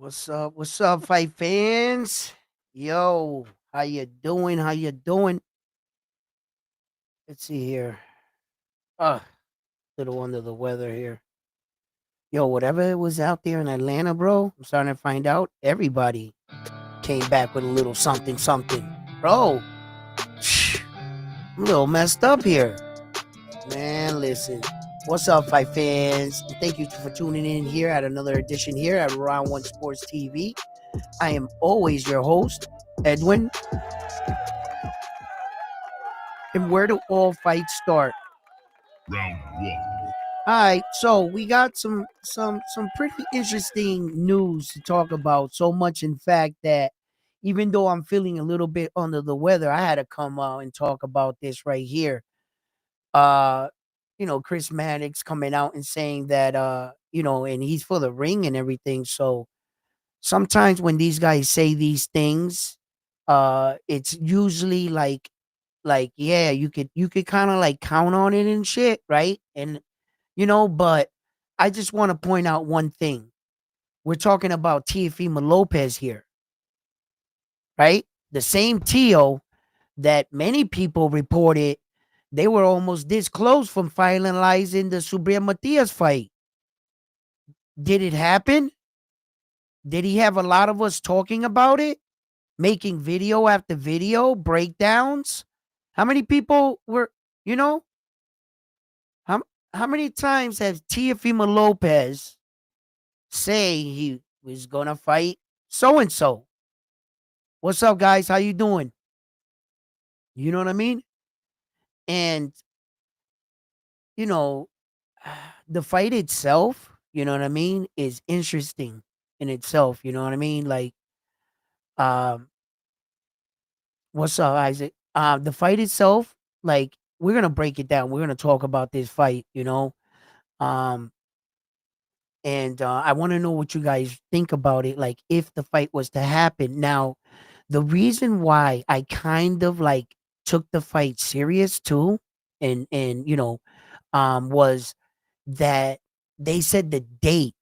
What's up? What's up, fight fans? Yo, how you doing? How you doing? Let's see here. Little under the weather here. Yo, whatever it was out there in Atlanta, bro. I'm starting to find out everybody came back with a little something, something, bro. I'm a little messed up here, man. Listen, what's up, fight fans? And thank you for tuning in here at another edition here at Round One Sports TV. I am always your host, Edwin. And where do all fights start? Round one. All right, so we got some pretty interesting news to talk about. So much, in fact, that even though I'm feeling a little bit under the weather, I had to come out and talk about this right here. Uh, Chris Maddox coming out and saying that and he's for the ring and everything. So sometimes when these guys say these things, it's usually like yeah, you could kind of like count on it and shit, right? And but I just want to point out one thing. We're talking about Teofimo Lopez here, right? The same Tio that many people reported they were almost this close from finalizing the Subriel Matias fight. Did it happen? Did he have a lot of us talking about it? Making video after video, breakdowns? How many people were, you know, how, how many times has Teofimo Lopez say he was gonna fight so and so? What's up, guys? How you doing? You know what I mean? And you know, the fight itself, you know what I mean, is interesting in itself. You know what I mean? Like, um, what's up, Isaac? The fight itself, like, we're gonna break it down. We're gonna talk about this fight. Um, and I want to know what you guys think about it. Like, if the fight was to happen now, the reason why I kind of like took the fight serious too, and was that they said the date,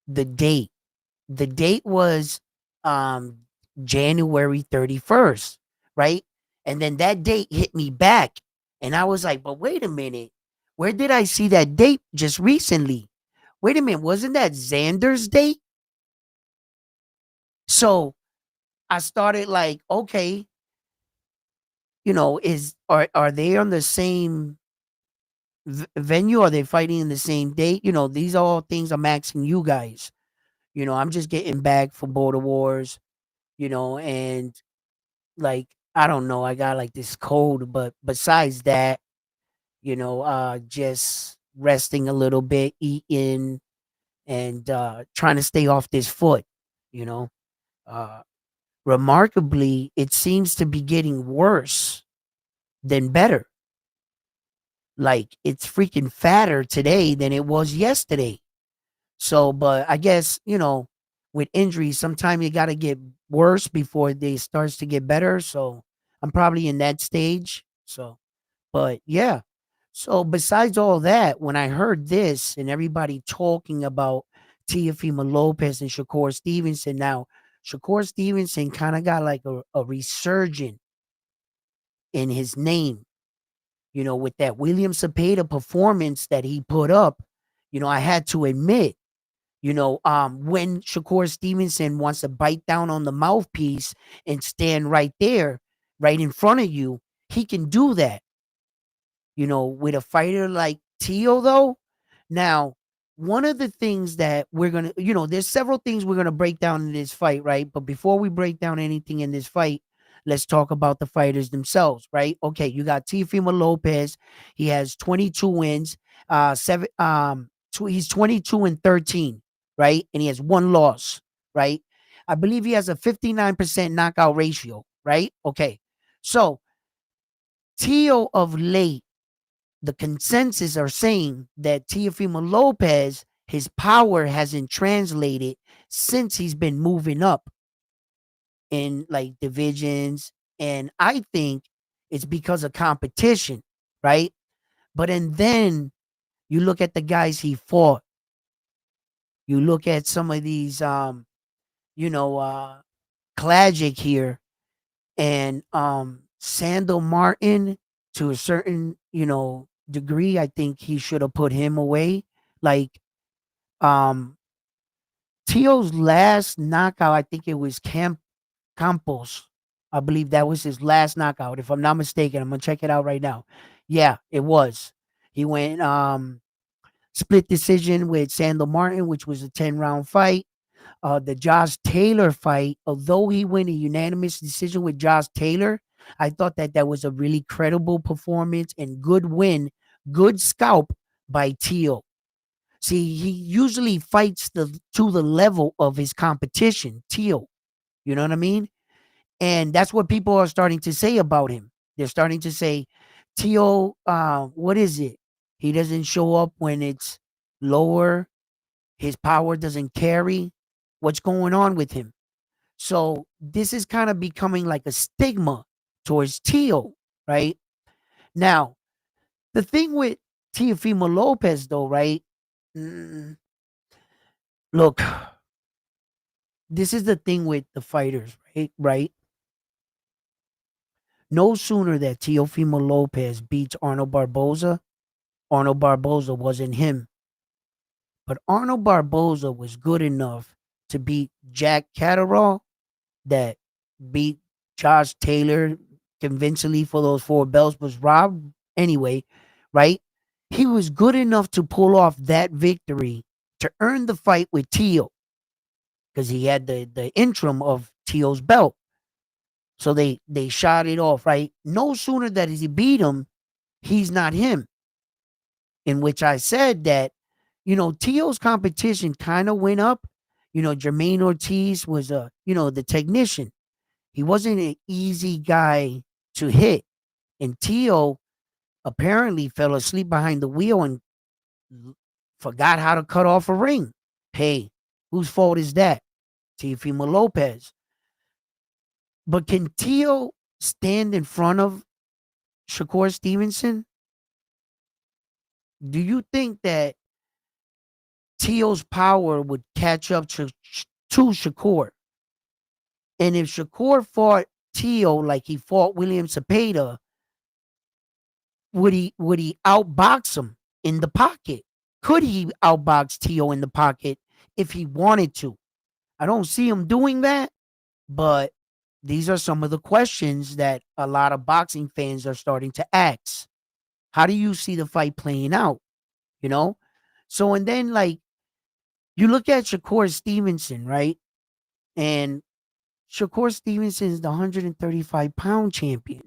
the date was um January 31st, right? And then that date hit me back, and I was like, but wait a minute, where did I see that date just recently? Wait a minute, wasn't that Xander's date? So I started like, okay, are they on the same venue? Are they fighting in the same date? These are all things I'm asking you guys. I'm just getting back from Border Wars, and like I don't know, I got like this cold, but besides that, just resting a little bit, eating, and trying to stay off this foot. You know, uh, Remarkably, it seems to be getting worse than better. Like it's freaking fatter today than it was yesterday. So, but I guess, with injuries, sometimes you got to get worse before they starts to get better. So I'm probably in that stage. So, but yeah. So besides all that, when I heard this and everybody talking about Teofimo Lopez and Shakur Stevenson, now Shakur Stevenson kind of got like a resurgent in his name, with that William Cepeda performance that he put up. I had to admit, when Shakur Stevenson wants to bite down on the mouthpiece and stand right there, right in front of you, he can do that. With a fighter like Tio, though. Now, one of the things that we're gonna, there's several things we're gonna break down in this fight, right? But before we break down anything in this fight, let's talk about the fighters themselves, right? Okay, you got Teofimo Lopez. He has 22 wins, he's 22 and 13, right? And he has one loss, right? I believe he has a 59% knockout ratio, right? Okay. So Tio of late, the consensus are saying that Teofimo Lopez, his power hasn't translated since he's been moving up in like divisions. And I think it's because of competition, right? But and then you look at the guys he fought. You look at some of these, you know, Klagic here and Sandal Martin to a certain, degree. I think he should have put him away. Like um Tio's last knockout, I think it was Campos. I believe that was his last knockout. If I'm not mistaken, I'm gonna check it out right now. Yeah, it was. He went split decision with Sandal Martin, which was a 10-round fight. The Josh Taylor fight, although he won a unanimous decision with Josh Taylor, I thought that that was a really credible performance and good win, good scalp by Teal. See, he usually fights to the level of his competition, Teal. You know what I mean? And that's what people are starting to say about him. They're starting to say, Teal, what is it? He doesn't show up when it's lower. His power doesn't carry. What's going on with him? So this is kind of becoming like a stigma towards Teal, right? Now, the thing with Teofimo Lopez, though, right? Mm, Look, this is the thing with the fighters, right? Right? No sooner that Teofimo Lopez beats Arnold Barboza wasn't him. But Arnold Barboza was good enough to beat Jack Catterall that beat Josh Taylor convincingly for those four belts, was robbed anyway, right? He was good enough to pull off that victory to earn the fight with Teal because he had the interim of Teal's belt. So they shot it off, right? No sooner that he beat him, he's not him. In which I said that, Teal's competition kind of went up. Jermaine Ortiz was the technician. He wasn't an easy guy to hit. And Teal apparently fell asleep behind the wheel and forgot how to cut off a ring. Hey, whose fault is that? Teofimo Lopez. But can Teal stand in front of Shakur Stevenson? Do you think that Teal's power would catch up to Shakur? And if Shakur fought Teal like he fought William Cepeda, would he outbox him in the pocket? Could he outbox Teal in the pocket if he wanted to? I don't see him doing that, but these are some of the questions that a lot of boxing fans are starting to ask. How do you see the fight playing out? You know? So, and then, like, you look at Shakur Stevenson, right? And Shakur Stevenson is the 135-pound champion.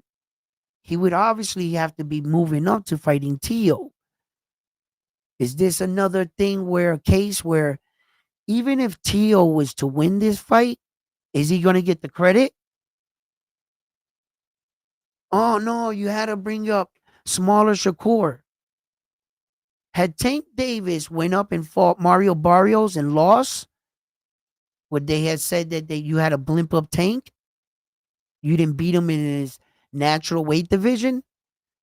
He would obviously have to be moving up to fighting Teal. Is this another thing where a case where even if Teal was to win this fight, is he going to get the credit? Oh no, you had to bring up smaller Shakur. Had Tank Davis went up and fought Mario Barrios and lost, would they have said that you had a blimp up Tank? You didn't beat him in his natural weight division?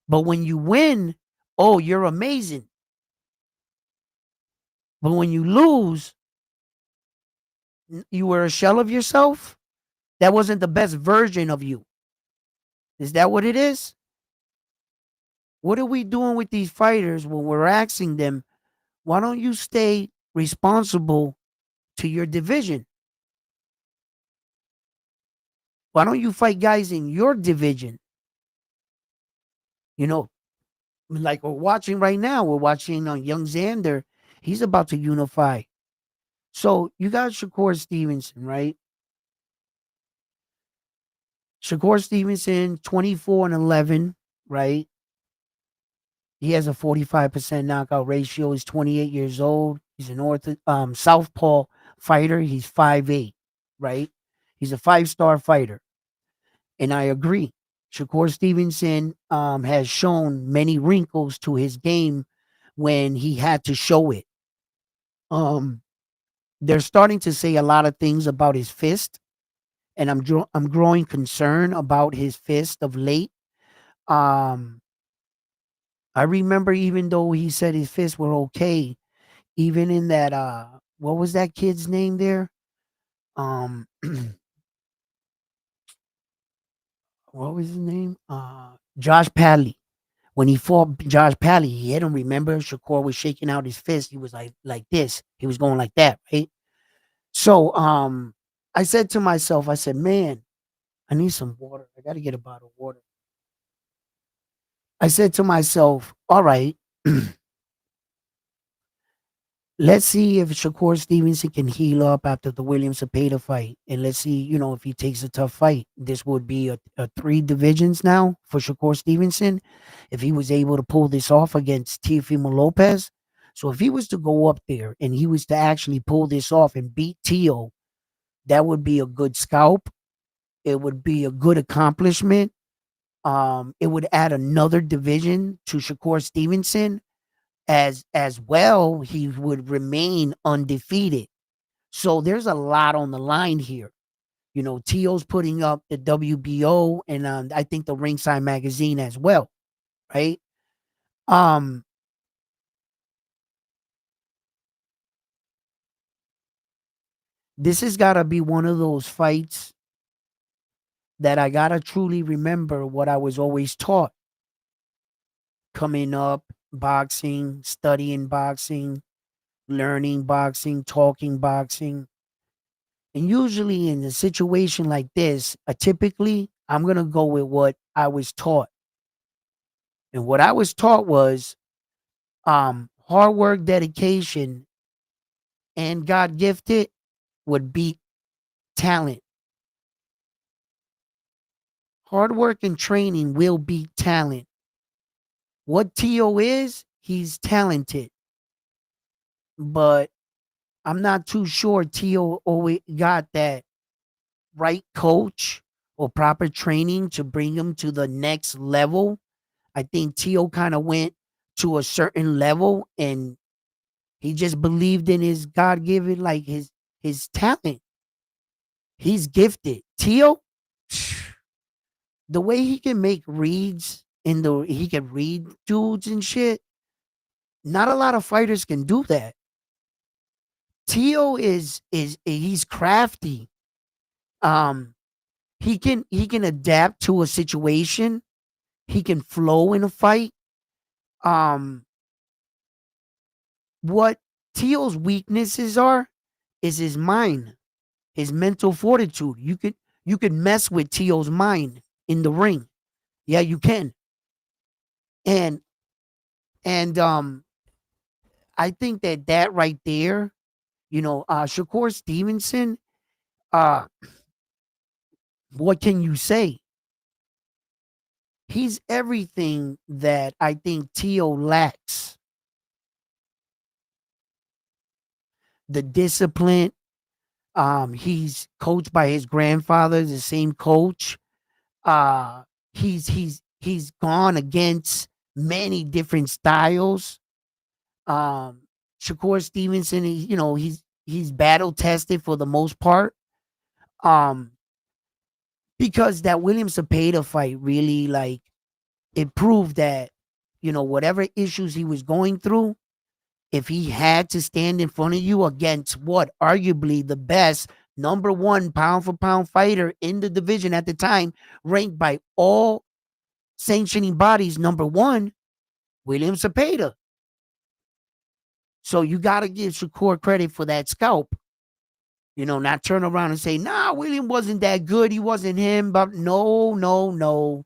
But when you win, oh, you're amazing. But when you lose, you were a shell of yourself. That wasn't the best version of you. Is that what it is? What are we doing with these fighters when we're asking them, why don't you stay responsible to your division? Why don't you fight guys in your division? You know, like we're watching right now, we're watching on Young Xander. He's about to unify. So you got Shakur Stevenson, right? Shakur Stevenson, 24-11, right? He has a 45% knockout ratio. He's 28 years old. He's an southpaw fighter. He's 5'8", right? He's a five-star fighter. And I agree. Shakur Stevenson has shown many wrinkles to his game when he had to show it. Um, they're starting to say a lot of things about his fist, and I'm growing concern about his fist of late. Um, I remember even though he said his fists were okay, even in that what was that kid's name there? Um, what was his name? Josh Padley. When he fought Josh Padley, he hit him. Remember, Shakur was shaking out his fist. He was like this. He was going like that, right? So, I said to myself, I said, man, I need some water. I got to get a bottle of water. I said to myself, all right, let's see if Shakur Stevenson can heal up after the Williams Cepeda fight. And let's see, if he takes a tough fight. This would be a three divisions now for Shakur Stevenson if he was able to pull this off against Teofimo Lopez. So if he was to go up there and he was to actually pull this off and beat Teo, that would be a good scalp. It would be a good accomplishment. It would add another division to Shakur Stevenson. As well, he would remain undefeated. So there's a lot on the line here. Tio's putting up the WBO and I think the Ringside magazine as well, right? Um, this has got to be one of those fights that I gotta truly remember what I was always taught coming up, boxing, studying boxing, learning boxing, talking boxing. And usually in a situation like this, typically I'm going to go with what I was taught. And what I was taught was hard work, dedication, and God gifted would beat talent. Hard work and training will beat talent. What Tio is, he's talented. But I'm not too sure Tio always got that right coach or proper training to bring him to the next level. I think Tio kind of went to a certain level and he just believed in his God given, like his talent. He's gifted. Tio, the way he can make reads he can read dudes and shit. Not a lot of fighters can do that. Tio is he's crafty. Um, he can adapt to a situation. He can flow in a fight. Um, what Tio's weaknesses are is his mind, his mental fortitude. You could mess with Tio's mind in the ring. Yeah, you can. And and I think that right there, Shakur Stevenson, uh, what can you say? He's everything that I think Tio lacks. The discipline. He's coached by his grandfather, the same coach. Uh, he's gone against many different styles. Um, Shakur Stevenson, he's battle tested for the most part. Um, because that William Cepeda fight really like it proved that whatever issues he was going through, if he had to stand in front of you against what arguably the best number one pound for pound fighter in the division at the time, ranked by all sanctioning bodies, number one, William Cepeda. So you got to give Shakur credit for that scalp. Not turn around and say, nah, William wasn't that good. He wasn't him. But no, no, no,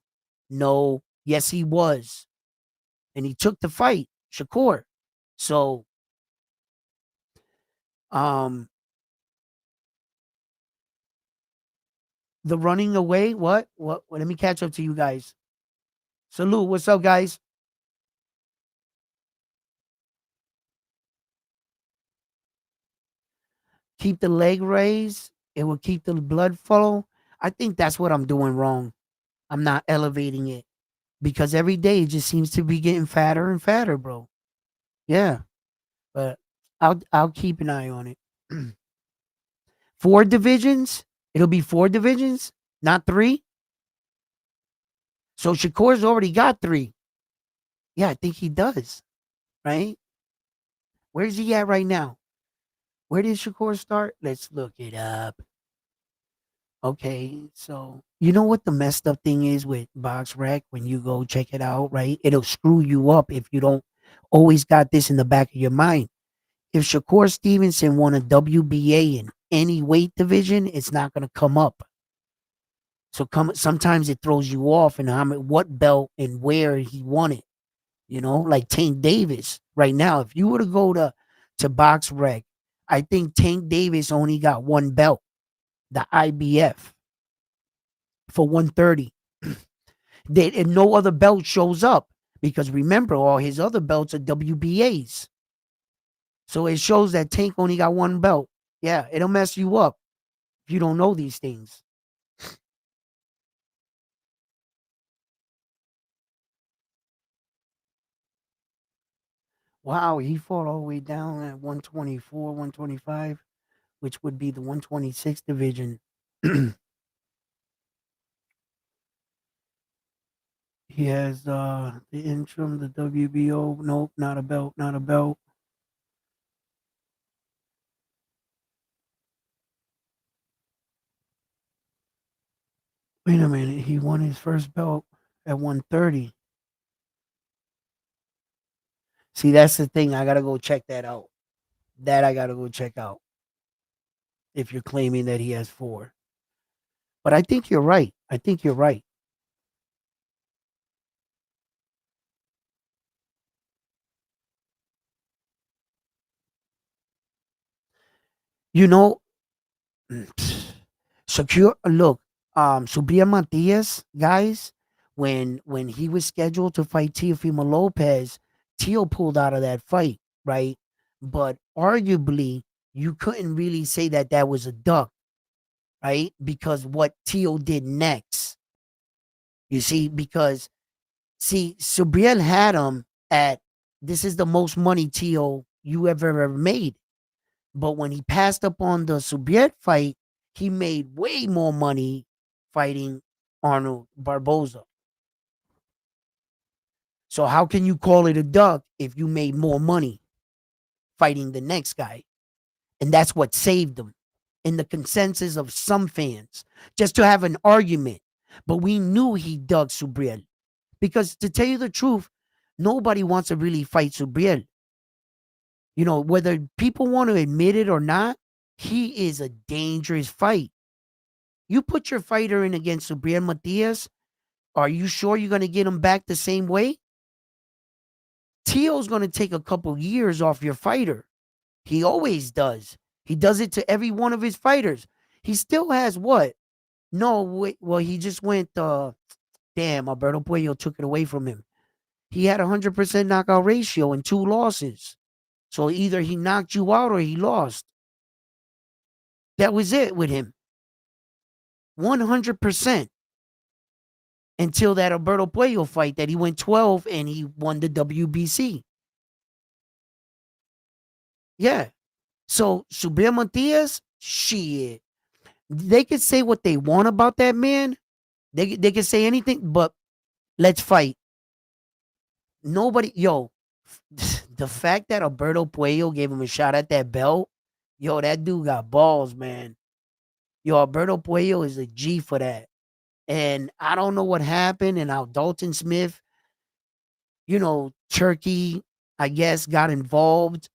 no. Yes, he was. And he took the fight, Shakur. So, um, the running away, what? Let me catch up to you guys. Salute. What's up, guys? Keep the leg raised. It will keep the blood flow. I think that's what I'm doing wrong. I'm not elevating it because every day it just seems to be getting fatter and fatter, bro. Yeah, but I'll keep an eye on it. Four divisions. It'll be four divisions, not three. So Shakur's already got three. Yeah, I think he does. Right? Where's he at right now? Where did Shakur start? Let's look it up. Okay, so you know what the messed up thing is with Box Rec when you go check it out, right? It'll screw you up if you don't always got this in the back of your mind. If Shakur Stevenson won a WBA in any weight division, it's not going to come up. So sometimes it throws you off and what belt and where he won it. You know, like Tank Davis right now. If you were to go to Box Rec, I think Tank Davis only got one belt, the IBF for 130. And no other belt shows up because remember, all his other belts are WBAs. So it shows that Tank only got one belt. Yeah, it'll mess you up if you don't know these things. Wow, he fought all the way down at 124, 125, which would be the 126 division. He has the interim, the WBO. Nope, not a belt, not a belt. Wait a minute, he won his first belt at 130. See, that's the thing. I gotta go check that out. That I gotta go check out. If you're claiming that he has four, but I think you're right. I think you're right. You know, secure. Look, Subia Matias, guys, when he was scheduled to fight Teofimo Lopez, Teo pulled out of that fight, right? But arguably, you couldn't really say that that was a duck, right? Because what Teo did next, you see, because see, Subriel had him at this is the most money Teo you ever made. But when he passed up on the Subriel fight, he made way more money fighting Arnold Barboza. So how can you call it a duck if you made more money fighting the next guy? And that's what saved him in the consensus of some fans, just to have an argument. But we knew he dug Subriel because to tell you the truth, nobody wants to really fight Subriel. You know, whether people want to admit it or not, he is a dangerous fight. You put your fighter in against Subriel Matias, are you sure you're going to get him back the same way? Teo's going to take a couple years off your fighter. He always does. He does it to every one of his fighters. He still has what? No, wait, well, he just went, damn, Alberto Puello took it away from him. He had a 100% knockout ratio and 2 losses. So either he knocked you out or he lost. That was it with him. 100% until that Alberto Puello fight that he went 12 and he won the WBC. Yeah. So Subriel Matias, shit. They could say what they want about that man. They could say anything, but let's fight. Nobody, yo, the fact that Alberto Puello gave him a shot at that belt, yo, that dude got balls, man. Yo, Alberto Puello is a G for that. And I don't know what happened and how Dalton Smith, Turkey, I guess, got involved.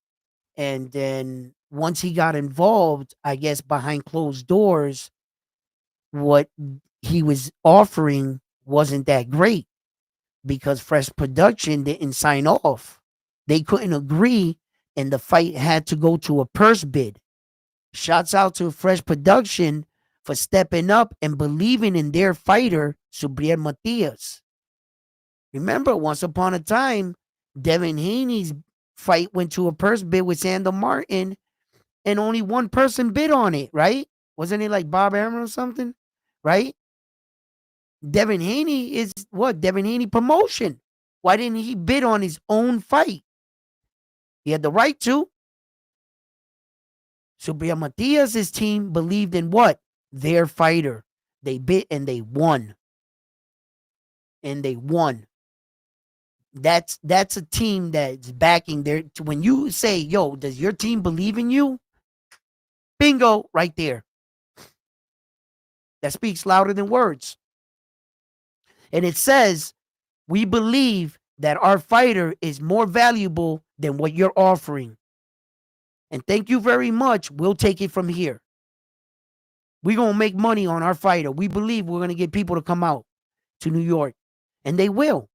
And then once he got involved, I guess behind closed doors, what he was offering wasn't that great because Fresh Production didn't sign off. They couldn't agree, and the fight had to go to a purse bid. Shouts out to Fresh Production for stepping up and believing in their fighter, Subriel Matias. Remember, once upon a time, Devin Haney's fight went to a purse bid with Sandor Martin, and only one person bid on it, right? Wasn't it like Bob Arum or something? Right? Devin Haney is what? Devin Haney promotion. Why didn't he bid on his own fight? He had the right to. Subriel Matias' team believed in what? Their fighter. They bid and they won. And they won. That's a team that's backing their when you say, yo, does your team believe in you? Bingo, right there. That speaks louder than words. And it says, we believe that our fighter is more valuable than what you're offering. And thank you very much. We'll take it from here. We're going to make money on our fighter. We believe we're going to get people to come out to New York. And they will.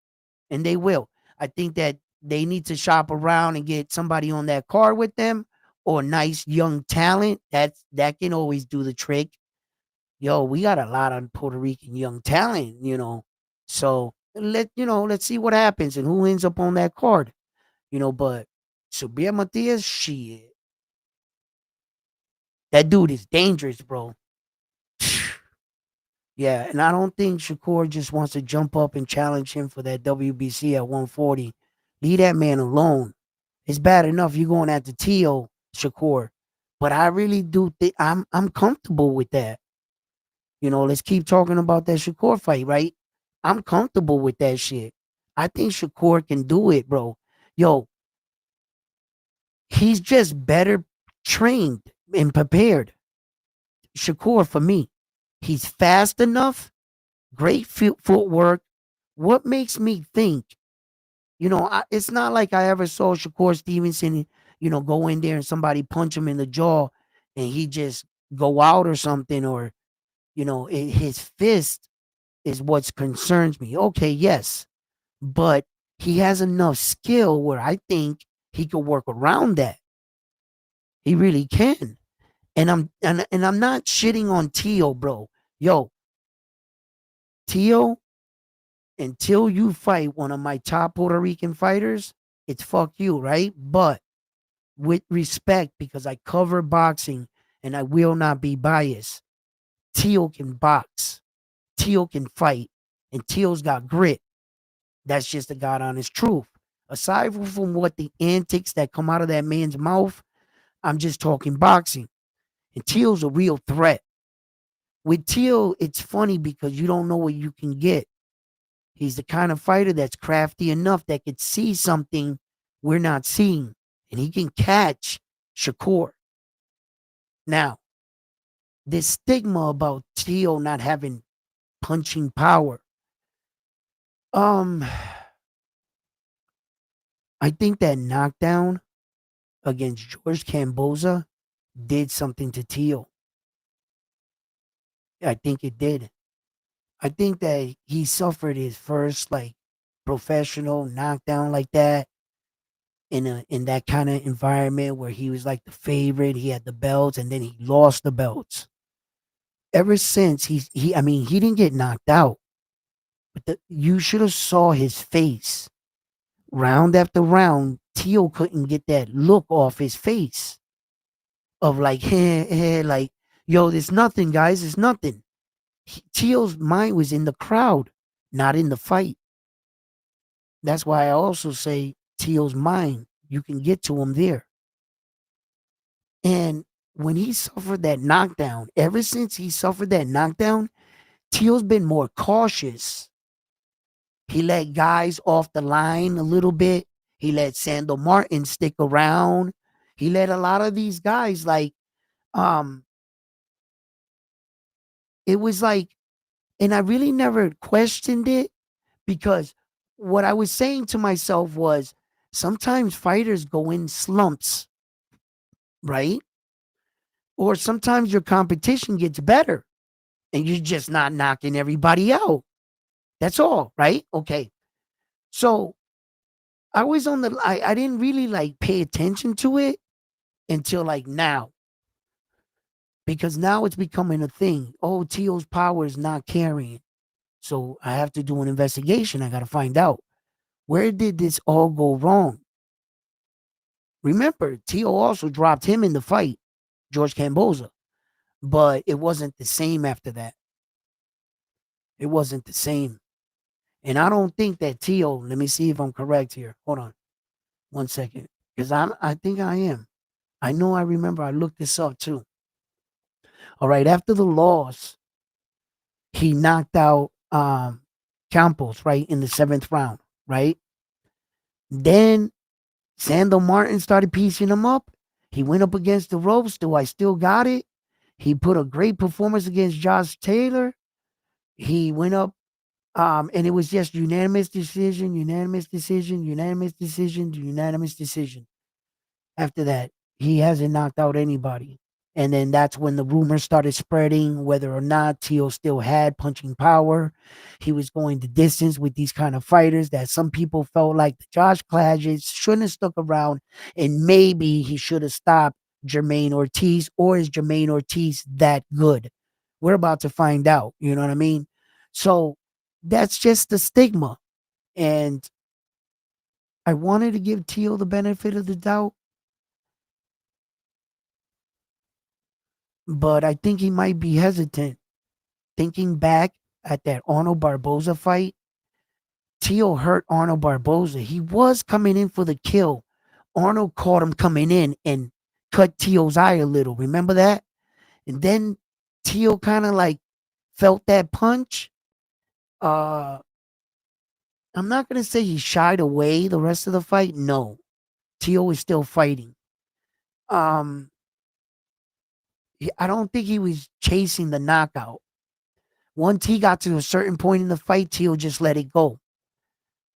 And they will. I think that they need to shop around and get somebody on that card with them or nice young talent. That can always do the trick. Yo, we got a lot of Puerto Rican young talent. So let's see what happens and who ends up on that card. But Subir Matias, shit. That dude is dangerous, bro. Yeah, and I don't think Shakur just wants to jump up and challenge him for that WBC at 140. Leave that man alone. It's bad enough you going at the Tio Shakur, but I really do think I'm comfortable with that. Let's keep talking about that Shakur fight, right? I'm comfortable with that shit. I think Shakur can do it, bro. Yo, he's just better trained and prepared. Shakur, for me, he's fast enough, great footwork. What makes me think, it's not like I ever saw Shakur Stevenson, go in there and somebody punch him in the jaw and he just go out or something, or, his fist is what concerns me. Okay, yes, but he has enough skill where I think he could work around that. He really can. And I'm not shitting on Tio, bro. Yo, Tio, until you fight one of my top Puerto Rican fighters, it's fuck you, right? But with respect, because I cover boxing and I will not be biased, Tio can box. Tio can fight. And Tio's got grit. That's just the God honest truth. Aside from what the antics that come out of that man's mouth, I'm just talking boxing. And Tio's a real threat. With Tio, it's funny because you don't know what you can get. He's the kind of fighter that's crafty enough that could see something we're not seeing. And he can catch Shakur. Now, this stigma about Tio not having punching power. I think that knockdown against George Camboza did something to Tio. I think it did. I think that he suffered his first professional knockdown like that in that kind of environment where he was like the favorite, he had the belts, and then he lost the belts. Ever since he didn't get knocked out, but you should have saw his face. Round after round, Tio couldn't get that look off his face of like, yo, there's nothing, guys, it's nothing. Tio's mind was in the crowd, not in the fight. That's why I also say Tio's mind, you can get to him there. And when he suffered that knockdown, ever since he suffered that knockdown, Tio's been more cautious. He let guys off the line a little bit. He let Sandor Martin stick around. He let a lot of these guys um it was and I really never questioned it because what I was saying to myself was sometimes fighters go in slumps, right? Or sometimes your competition gets better and you're just not knocking everybody out. That's all, right? Okay. So I was I didn't really pay attention to it until now. Because now it's becoming a thing. Oh, Tio's power is not carrying. So I have to do an investigation. I got to find out where did this all go wrong? Remember, Tio also dropped him in the fight, George Camboza, but it wasn't the same after that. It wasn't the same. And I don't think that Tio, let me see if I'm correct here. Hold on 1 second. Because I think I am. I know I remember I looked this up too. All right, after the loss, he knocked out Campos, right, in the 7th round, right? Then Sandor Martin started piecing him up. He went up against the ropes. Do I still got it? He put a great performance against Josh Taylor. He went up, and it was just unanimous decision, unanimous decision, unanimous decision, unanimous decision. After that, he hasn't knocked out anybody. And then that's when the rumors started spreading whether or not Teal still had punching power. He was going the distance with these kind of fighters that some people felt like the Josh clashes shouldn't have stuck around, and maybe he should have stopped Jermaine Ortiz, or is Jermaine Ortiz that good? We're about to find out. You know what I mean? So that's just the stigma. And I wanted to give Teal the benefit of the doubt, but I think he might be hesitant. Thinking back at that Arnold Barboza fight, Teal hurt Arnold Barboza. He was coming in for the kill. Arnold caught him coming in and cut Teal's eye a little. Remember that? And then Teal kind of like felt that punch. Uh, I'm not gonna say he shied away the rest of the fight. No, Teal was still fighting. Um, I don't think he was chasing the knockout. Once he got to a certain point in the fight, Teal just let it go.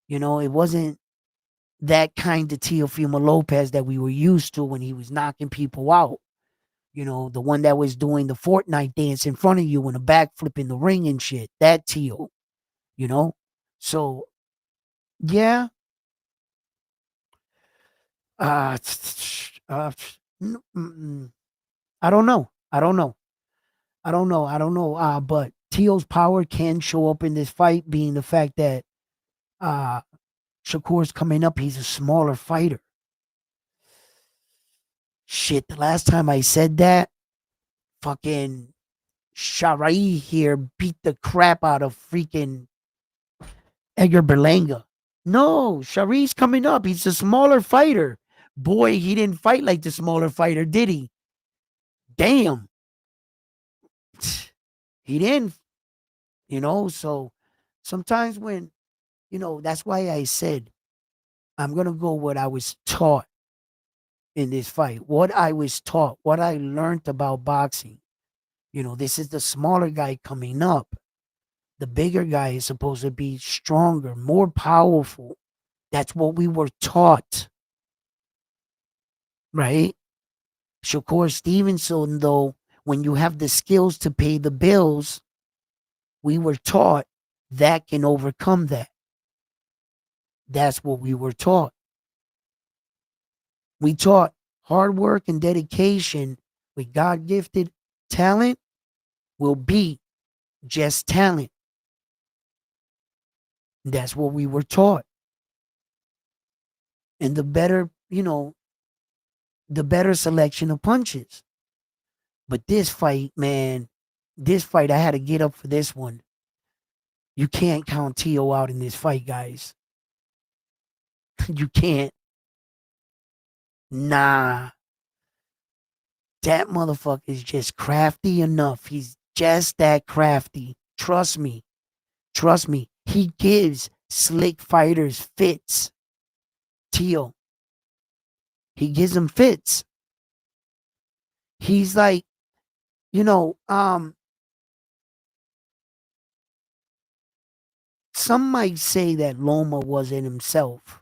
You know, it wasn't that kind of Teofimo Lopez that we were used to when he was knocking people out. You know, the one that was doing the Fortnite dance in front of you and a backflip in the ring and shit. That Teo, you know? So, yeah. Uh, uh, I don't know. I don't know. I don't know. I don't know. But Teo's power can show up in this fight, being the fact that uh Shakur's coming up. He's a smaller fighter. Shit, the last time I said that, fucking Sharai here beat the crap out of freaking Edgar Berlanga. No, Shari's coming up. He's a smaller fighter. Boy, he didn't fight like the smaller fighter, did he? Damn. He didn't, so sometimes when, that's why I said I'm going to go what I was taught in this fight, what I was taught, what I learned about boxing. This is the smaller guy coming up. The bigger guy is supposed to be stronger, more powerful. That's what we were taught, right? Shakur Stevenson, though, when you have the skills to pay the bills, we were taught that can overcome that. That's what we were taught. We taught hard work and dedication with God gifted talent will beat just talent. That's what we were taught. And the better, the better selection of punches. But this fight, man, I had to get up for this one. You can't count Tio out in this fight, guys. You can't. Nah. That motherfucker is just crafty enough. He's just that crafty. Trust me. Trust me. He gives slick fighters fits. Tio. He gives them fits. He's like, some might say that Loma wasn't himself.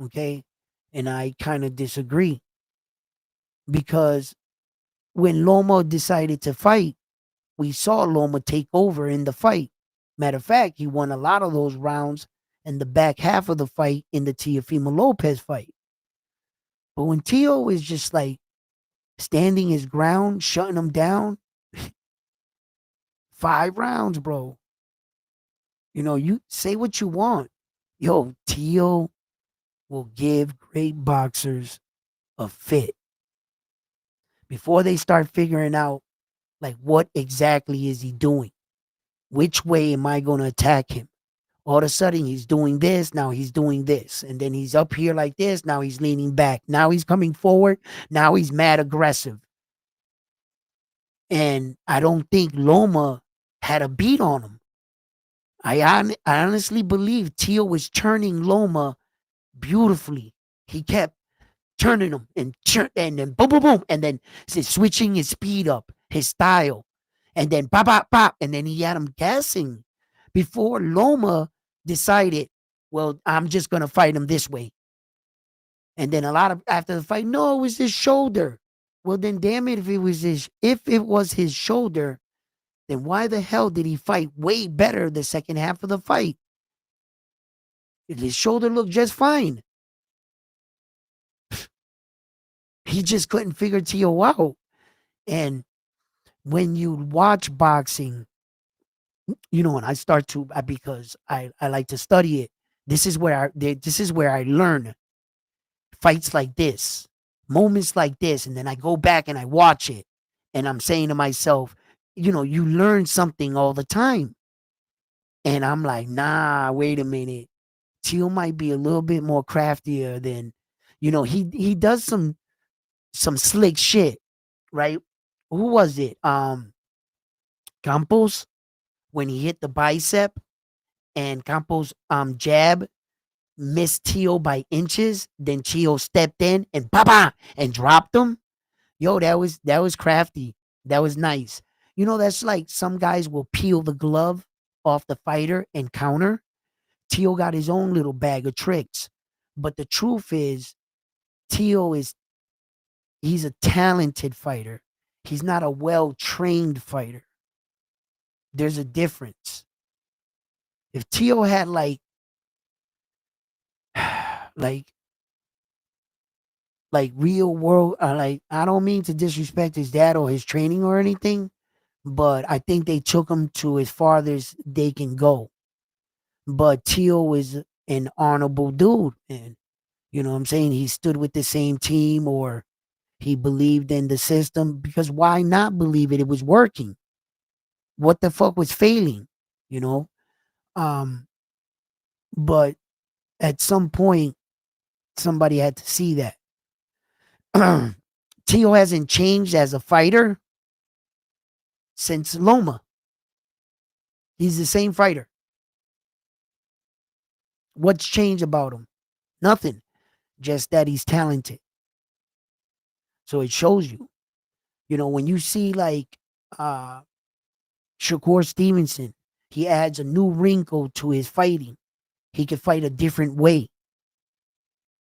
Okay. And I kind of disagree. Because when Loma decided to fight, we saw Loma take over in the fight. Matter of fact, he won a lot of those rounds in the back half of the fight in the Teofimo Lopez fight. But when Tio is just like standing his ground, shutting him down, 5 rounds, bro. You say what you want. Yo, Tio will give great boxers a fit before they start figuring out, like, what exactly is he doing? Which way am I going to attack him? All of a sudden, he's doing this. Now he's doing this. And then he's up here like this. Now he's leaning back. Now he's coming forward. Now he's mad aggressive. And I don't think Loma had a beat on him. I honestly believe Tio was turning Loma beautifully. He kept turning him and then boom, boom, boom, and then switching his speed up, his style, and then pop, pop, pop, and then he had him guessing before Loma decided, well, I'm just gonna fight him this way. And then a lot of after the fight, no, it was his shoulder. Well, then damn it, if it was his shoulder, then why the hell did he fight way better the second half of the fight? His shoulder looked just fine. He just couldn't figure Tio out. And when you watch boxing, and I start to because I like to study it. This is where I learn fights like this, moments like this, and then I go back and I watch it, and I'm saying to myself, you learn something all the time, and I'm like, nah, wait a minute, Teal might be a little bit more craftier than, he does some slick shit, right? Who was it? Campos, when he hit the bicep and Campos jab missed Tio by inches, then Tio stepped in and papa and dropped him. Yo, that was crafty. That was nice. That's like some guys will peel the glove off the fighter and counter. Tio got his own little bag of tricks. But the truth is, Tio he's a talented fighter. He's not a well-trained fighter. There's a difference. If Tio had like real world, I don't mean to disrespect his dad or his training or anything, but I think they took him to as far as they can go. But Tio is an honorable dude, and you know what I'm saying, he stood with the same team, or he believed in the system, because why not believe it? It was working. What the fuck was failing? You know? Um, but at some point, somebody had to see that. Tio hasn't changed as a fighter since Loma. He's the same fighter. What's changed about him? Nothing. Just that he's talented. So it shows you. When you see uh Shakur Stevenson, he adds a new wrinkle to his fighting. He can fight a different way.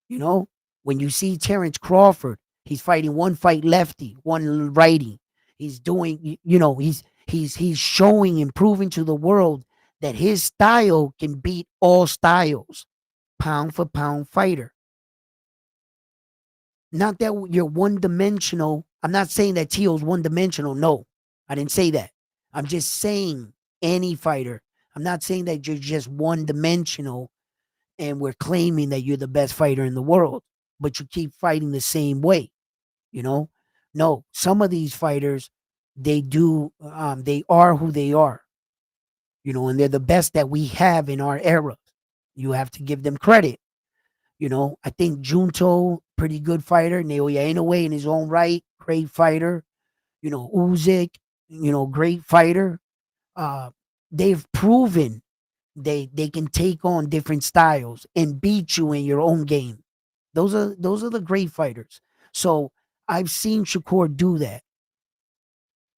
You know, when you see Terrence Crawford, he's fighting one fight lefty, one righty. He's doing, he's showing and proving to the world that his style can beat all styles, pound for pound fighter. Not that you're one dimensional. I'm not saying that Tio's one dimensional. No, I didn't say that. I'm just saying any fighter. I'm not saying that you're just one dimensional and we're claiming that you're the best fighter in the world, but you keep fighting the same way, you know? No, some of these fighters, they are who they are, and they're the best that we have in our era. You have to give them credit. I think Junto, pretty good fighter. Naoya Inoue in his own right, great fighter. Usyk, great fighter. They've proven they can take on different styles and beat you in your own game. Those are the great fighters. So I've seen Shakur do that.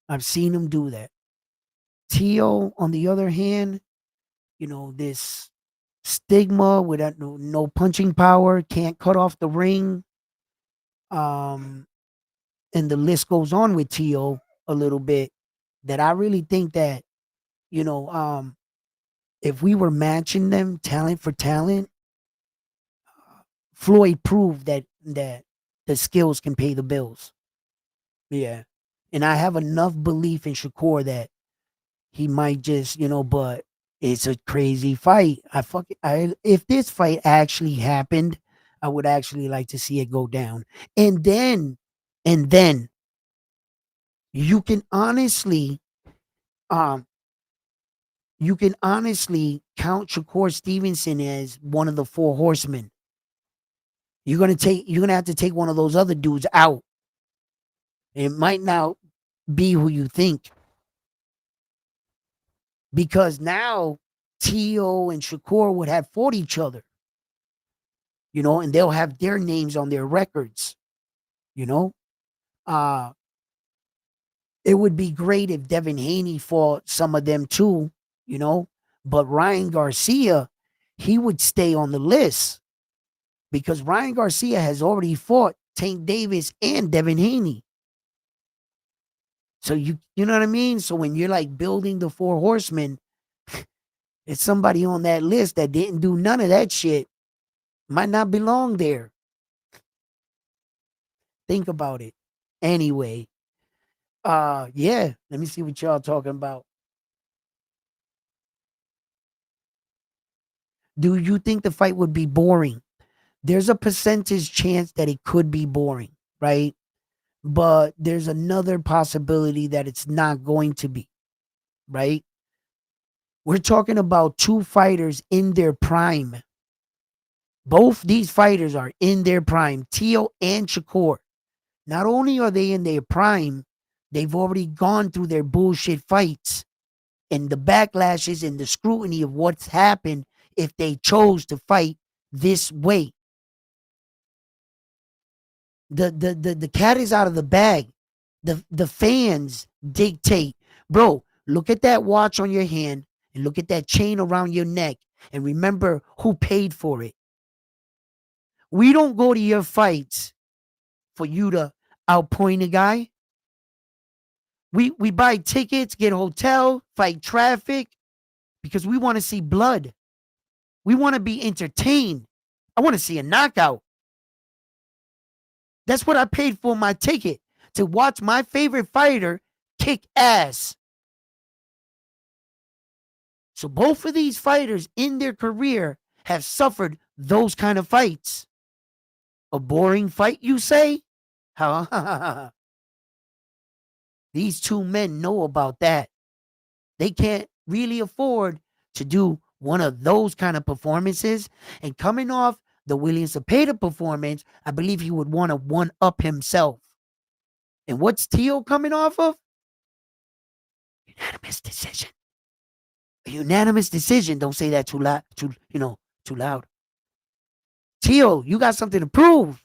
I've seen him do that. Tio, on the other hand, this stigma without no punching power, can't cut off the ring. Um, and the list goes on with Tio a little bit. That I really think that, you know, um, if we were matching them talent for talent, Floyd proved that the skills can pay the bills. Yeah. And I have enough belief in Shakur that he might just, but it's a crazy fight. If this fight actually happened, I would actually like to see it go down. And then you can honestly um count Shakur Stevenson as one of the four horsemen. You're gonna have to take one of those other dudes out. It might not be who you think, because now Tio and Shakur would have fought each other. and they'll have their names on their records, you know. Uh it would be great if Devin Haney fought some of them too, you know. But Ryan Garcia, he would stay on the list because Ryan Garcia has already fought Tank Davis and Devin Haney. So you know what I mean? So when you're like building the four horsemen, it's somebody on that list that didn't do none of that shit. Might not belong there. Think about it. Anyway, yeah, let me see what y'all talking about. Do you think the fight would be boring? There's a percentage chance that it could be boring, right? But there's another possibility that it's not going to be, right? We're talking about two fighters in their prime. Both these fighters are in their prime, Teo and Shakur. Not only are they in their prime, they've already gone through their bullshit fights and the backlashes and the scrutiny of what's happened if they chose to fight this way. The cat is out of the bag. The fans dictate. Bro, look at that watch on your hand and look at that chain around your neck and remember who paid for it. We don't go to your fights for you to outpoint a guy. We buy tickets, get a hotel, fight traffic because we want to see blood. We want to be entertained. I want to see a knockout. That's what I paid for my ticket, to watch my favorite fighter kick ass. So both of these fighters in their career have suffered those kind of fights. A boring fight, you say? These two men know about that. They can't really afford to do one of those kind of performances. And coming off the William Cepeda performance, I believe he would want to one up himself. And what's Teo coming off of? Unanimous decision. A unanimous decision. Don't say that too loud. Too loud. Teo, you got something to prove.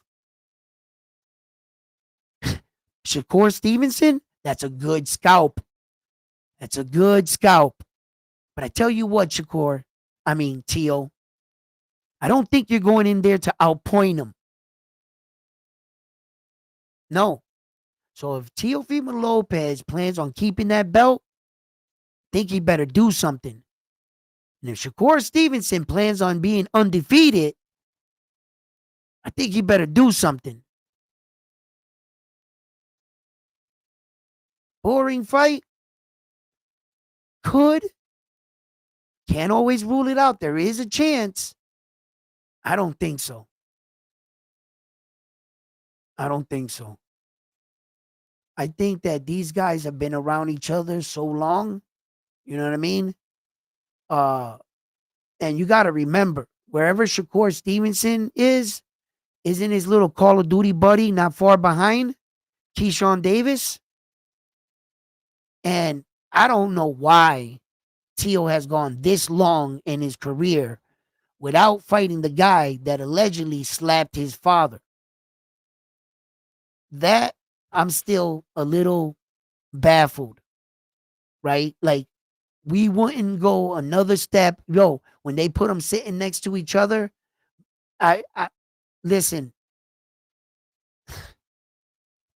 Shakur Stevenson, that's a good scalp. That's a good scalp. But I tell you what, Teo, I don't think you're going in there to outpoint him. No. So if Teofimo Lopez plans on keeping that belt, I think he better do something. And if Shakur Stevenson plans on being undefeated, I think he better do something. Boring fight? Could. Can't always rule it out. There is a chance. I don't think so. I don't think so. I think that these guys have been around each other so long. You know what I mean? And you got to remember, wherever Shakur Stevenson isn't his little Call of Duty buddy not far behind? Keyshawn Davis. And I don't know why Teo has gone this long in his career without fighting the guy that allegedly slapped his father. That I'm still a little baffled, right? Like, we wouldn't go another step. Yo, when they put them sitting next to each other, I listen,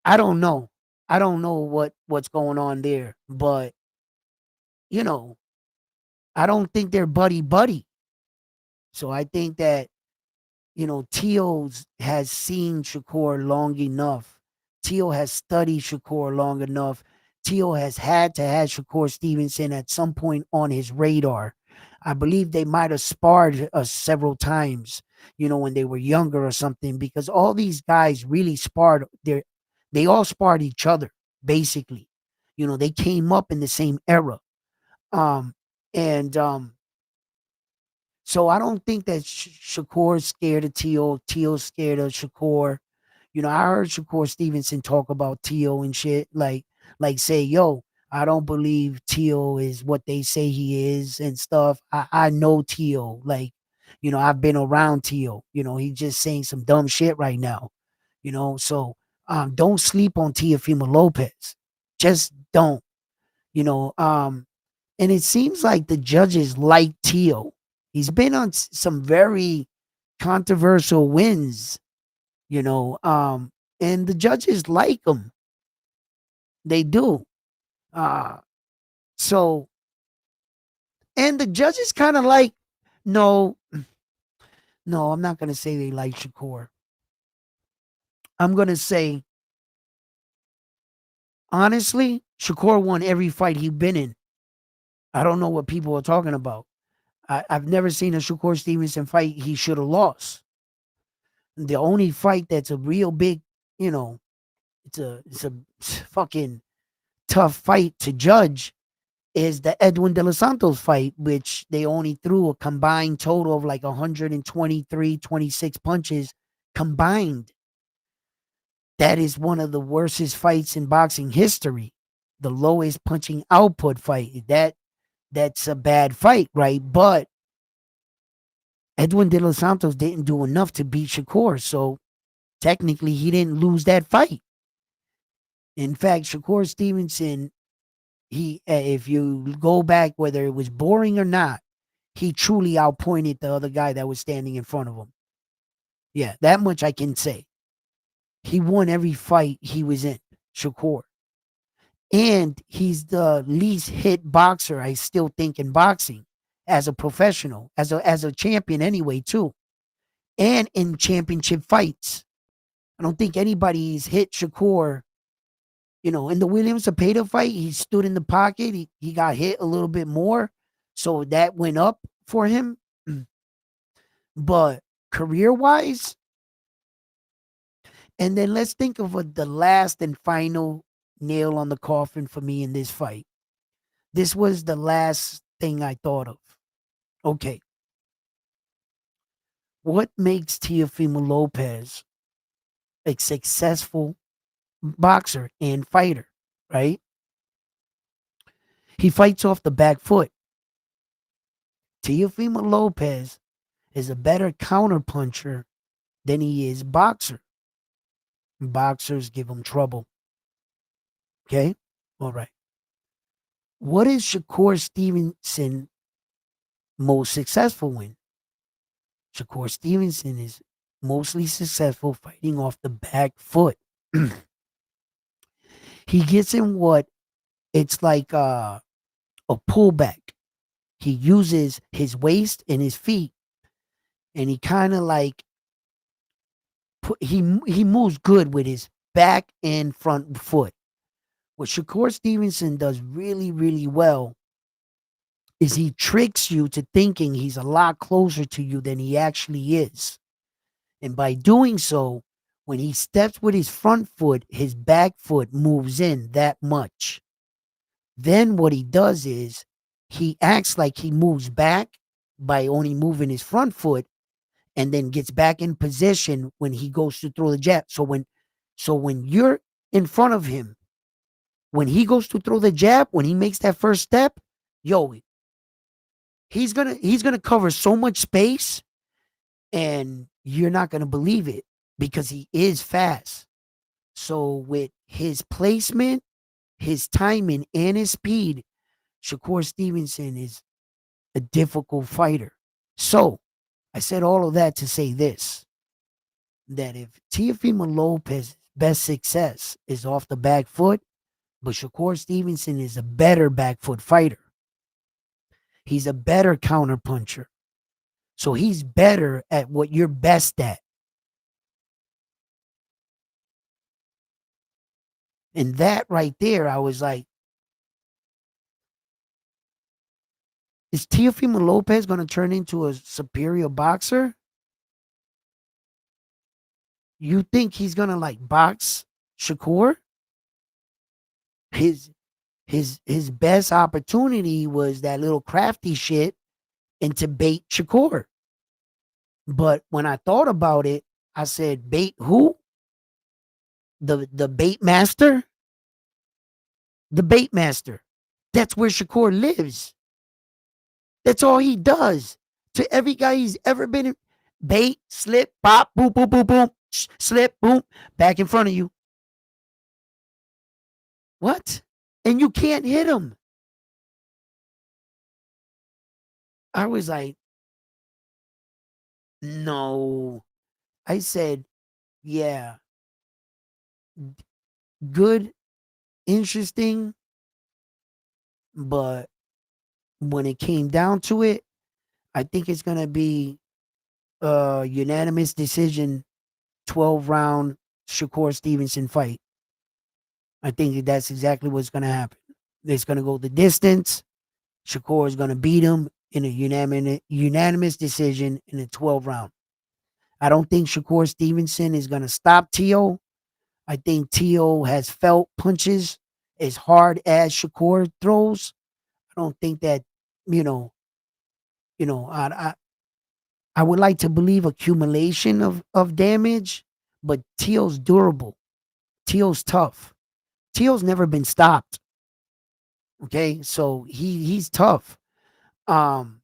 I don't know. I don't know what's going on there, but you know, I don't think they're buddy. So I think that, Teo has seen Shakur long enough. Teo has studied Shakur long enough. Teo has had to have Shakur Stevenson at some point on his radar. I believe they might have sparred several times, when they were younger or something, because all these guys really sparred. They all sparred each other, basically. They came up in the same era. And So I don't think that Shakur's scared of Teo. Teo's scared of Shakur. I heard Shakur Stevenson talk about Teo and shit. Like say, yo, I don't believe Teo is what they say he is and stuff. I know Teo. Like, I've been around Tio. He's just saying some dumb shit right now. So don't sleep on Teofimo Lopez. Just don't. You know, um, and it seems like the judges like Tio. He's been on some very controversial wins, and the judges like him. They do. Uh, so, and the judges kind of like, no, no, I'm not going to say they like Shakur. I'm going to say, honestly, Shakur won every fight he's been in. I don't know what people are talking about. I've never seen a Shakur Stevenson fight he should have lost. The only fight that's a real big, you know, it's a fucking tough fight to judge is the Edwin De Los Santos fight, which they only threw a combined total of like 123, 26 punches combined. That is one of the worstest fights in boxing history. The lowest punching output fight. That's a bad fight, right? But Edwin De Los Santos didn't do enough to beat Shakur, so technically he didn't lose that fight. In fact, Shakur Stevenson, if you go back, whether it was boring or not, he truly outpointed the other guy that was standing in front of him. Yeah, that much I can say. He won every fight he was in, Shakur. And he's the least hit boxer I still think in boxing as a professional, as a champion anyway, too. And in championship fights. I don't think anybody's hit Shakur. In the Williams Zepeda fight, he stood in the pocket. He got hit a little bit more. So that went up for him. But career wise, and then let's think of the last and final nail on the coffin for me in this fight. This was the last thing I thought of. Okay. What makes Teofimo Lopez a successful boxer and fighter, right? He fights off the back foot. Teofimo Lopez is a better counterpuncher than he is boxer. Boxers give him trouble. Okay? All right. What is Shakur Stevenson most successful in? Shakur Stevenson is mostly successful fighting off the back foot. He gets in what it's like a pullback. He uses his waist and his feet, and he kind of like he moves good with his back and front foot. What Shakur Stevenson does really, really well is he tricks you to thinking he's a lot closer to you than he actually is. And by doing so, when he steps with his front foot, his back foot moves in that much. Then what he does is he acts like he moves back by only moving his front foot and then gets back in position when he goes to throw the jab. So when you're in front of him, when he goes to throw the jab, when he makes that first step, yo, he's gonna cover so much space and you're not gonna believe it because he is fast. So with his placement, his timing, and his speed, Shakur Stevenson is a difficult fighter. So I said all of that to say this, that if Teofimo Lopez's best success is off the back foot, but Shakur Stevenson is a better back foot fighter. He's a better counterpuncher. So he's better at what you're best at. And that right there, I was like, is Teofimo Lopez going to turn into a superior boxer? You think he's going to like box Shakur? His best opportunity was that little crafty shit and to bait Shakur. But when I thought about it, I said, bait who? The bait master? The bait master. That's where Shakur lives. That's all he does. to every guy he's ever been in. Bait, slip, pop, boom, boom, boom, boom, slip, boom, back in front of you. What? And you can't hit him. I was like, no. I said, yeah, good, interesting, but when it came down to it, I think it's gonna be a unanimous decision, 12 round Shakur Stevenson fight. I think that's exactly what's gonna happen. It's gonna go the distance. Shakur is gonna beat him in a unanimous decision in a 12 round. I don't think Shakur Stevenson is gonna stop Tio. I think Tio has felt punches as hard as Shakur throws. I don't think that, you know, I would like to believe accumulation of damage, but Tio's durable. Tio's tough. Tio's never been stopped. Okay, so he's tough. Um,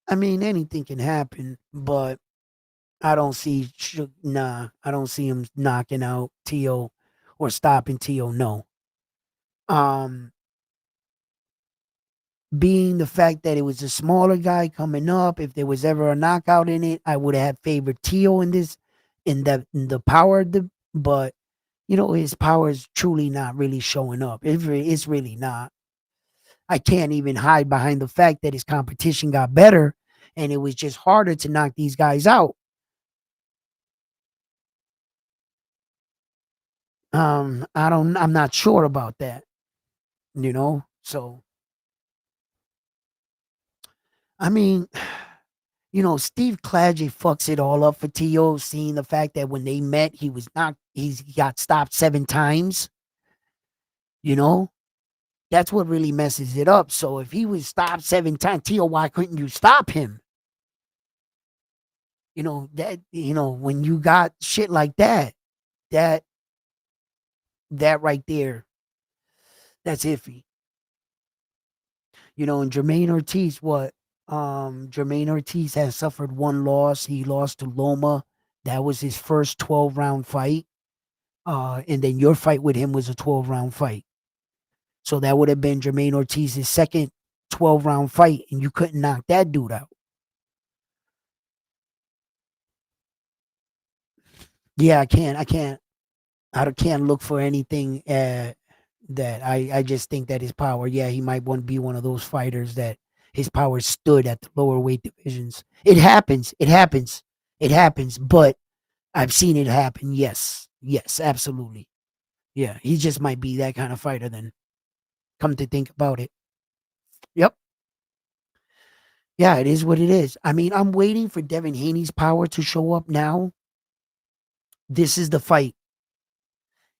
I mean anything can happen, but I don't see I don't see him knocking out Tio or stopping Tio. No. Um, being the fact that it was a smaller guy coming up, if there was ever a knockout in it, I would have favored Tio in this, in the power of the, but his power is truly not really showing up. It's really not. I can't even hide behind the fact that his competition got better and it was just harder to knock these guys out. I'm not sure about that, So I mean, Steve Claggett fucks it all up for T.O., seeing the fact that when they met, he got stopped 7 times, you know? That's what really messes it up. So if he was stopped 7 times, T.O., why couldn't you stop him? When you got shit like that that right there, that's iffy. And Jermaine Ortiz, what? Jermaine Ortiz has suffered one loss. He lost to Loma. That was his first 12-round fight. And then your fight with him was a 12-round fight. So that would have been Jermaine Ortiz's second 12-round fight, and you couldn't knock that dude out. Yeah, I can't look for anything that I just think that his power, yeah, he might want to be one of those fighters that his power stood at the lower weight divisions. It happens. It happens. It happens, but I've seen it happen. Yes. Yes, absolutely. Yeah, he just might be that kind of fighter then. Come to think about it. Yep. Yeah, it is what it is. I mean, I'm waiting for Devin Haney's power to show up now. This is the fight.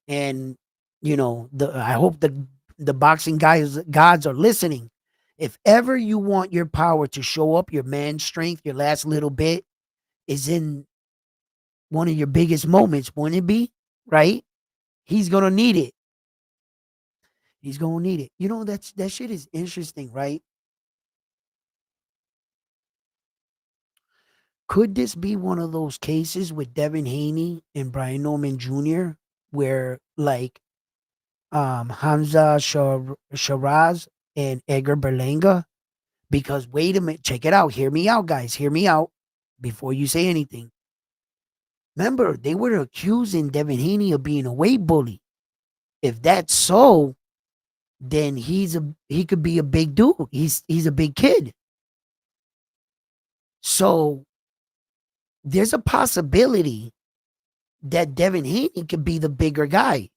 And I hope the boxing guys gods are listening. If ever you want your power to show up, your man strength, your last little bit is in one of your biggest moments, wouldn't it be? Right? He's gonna need it. He's gonna need it. That shit is interesting, right? Could this be one of those cases with Devin Haney and Brian Norman Jr. where like Hamza Shiraz and Edgar Berlanga? Because wait a minute, check it out. Hear me out, guys. Hear me out before you say anything. Remember, they were accusing Devin Haney of being a weight bully. If that's so, then he could be a big dude. He's a big kid. So there's a possibility that Devin Haney could be the bigger guy.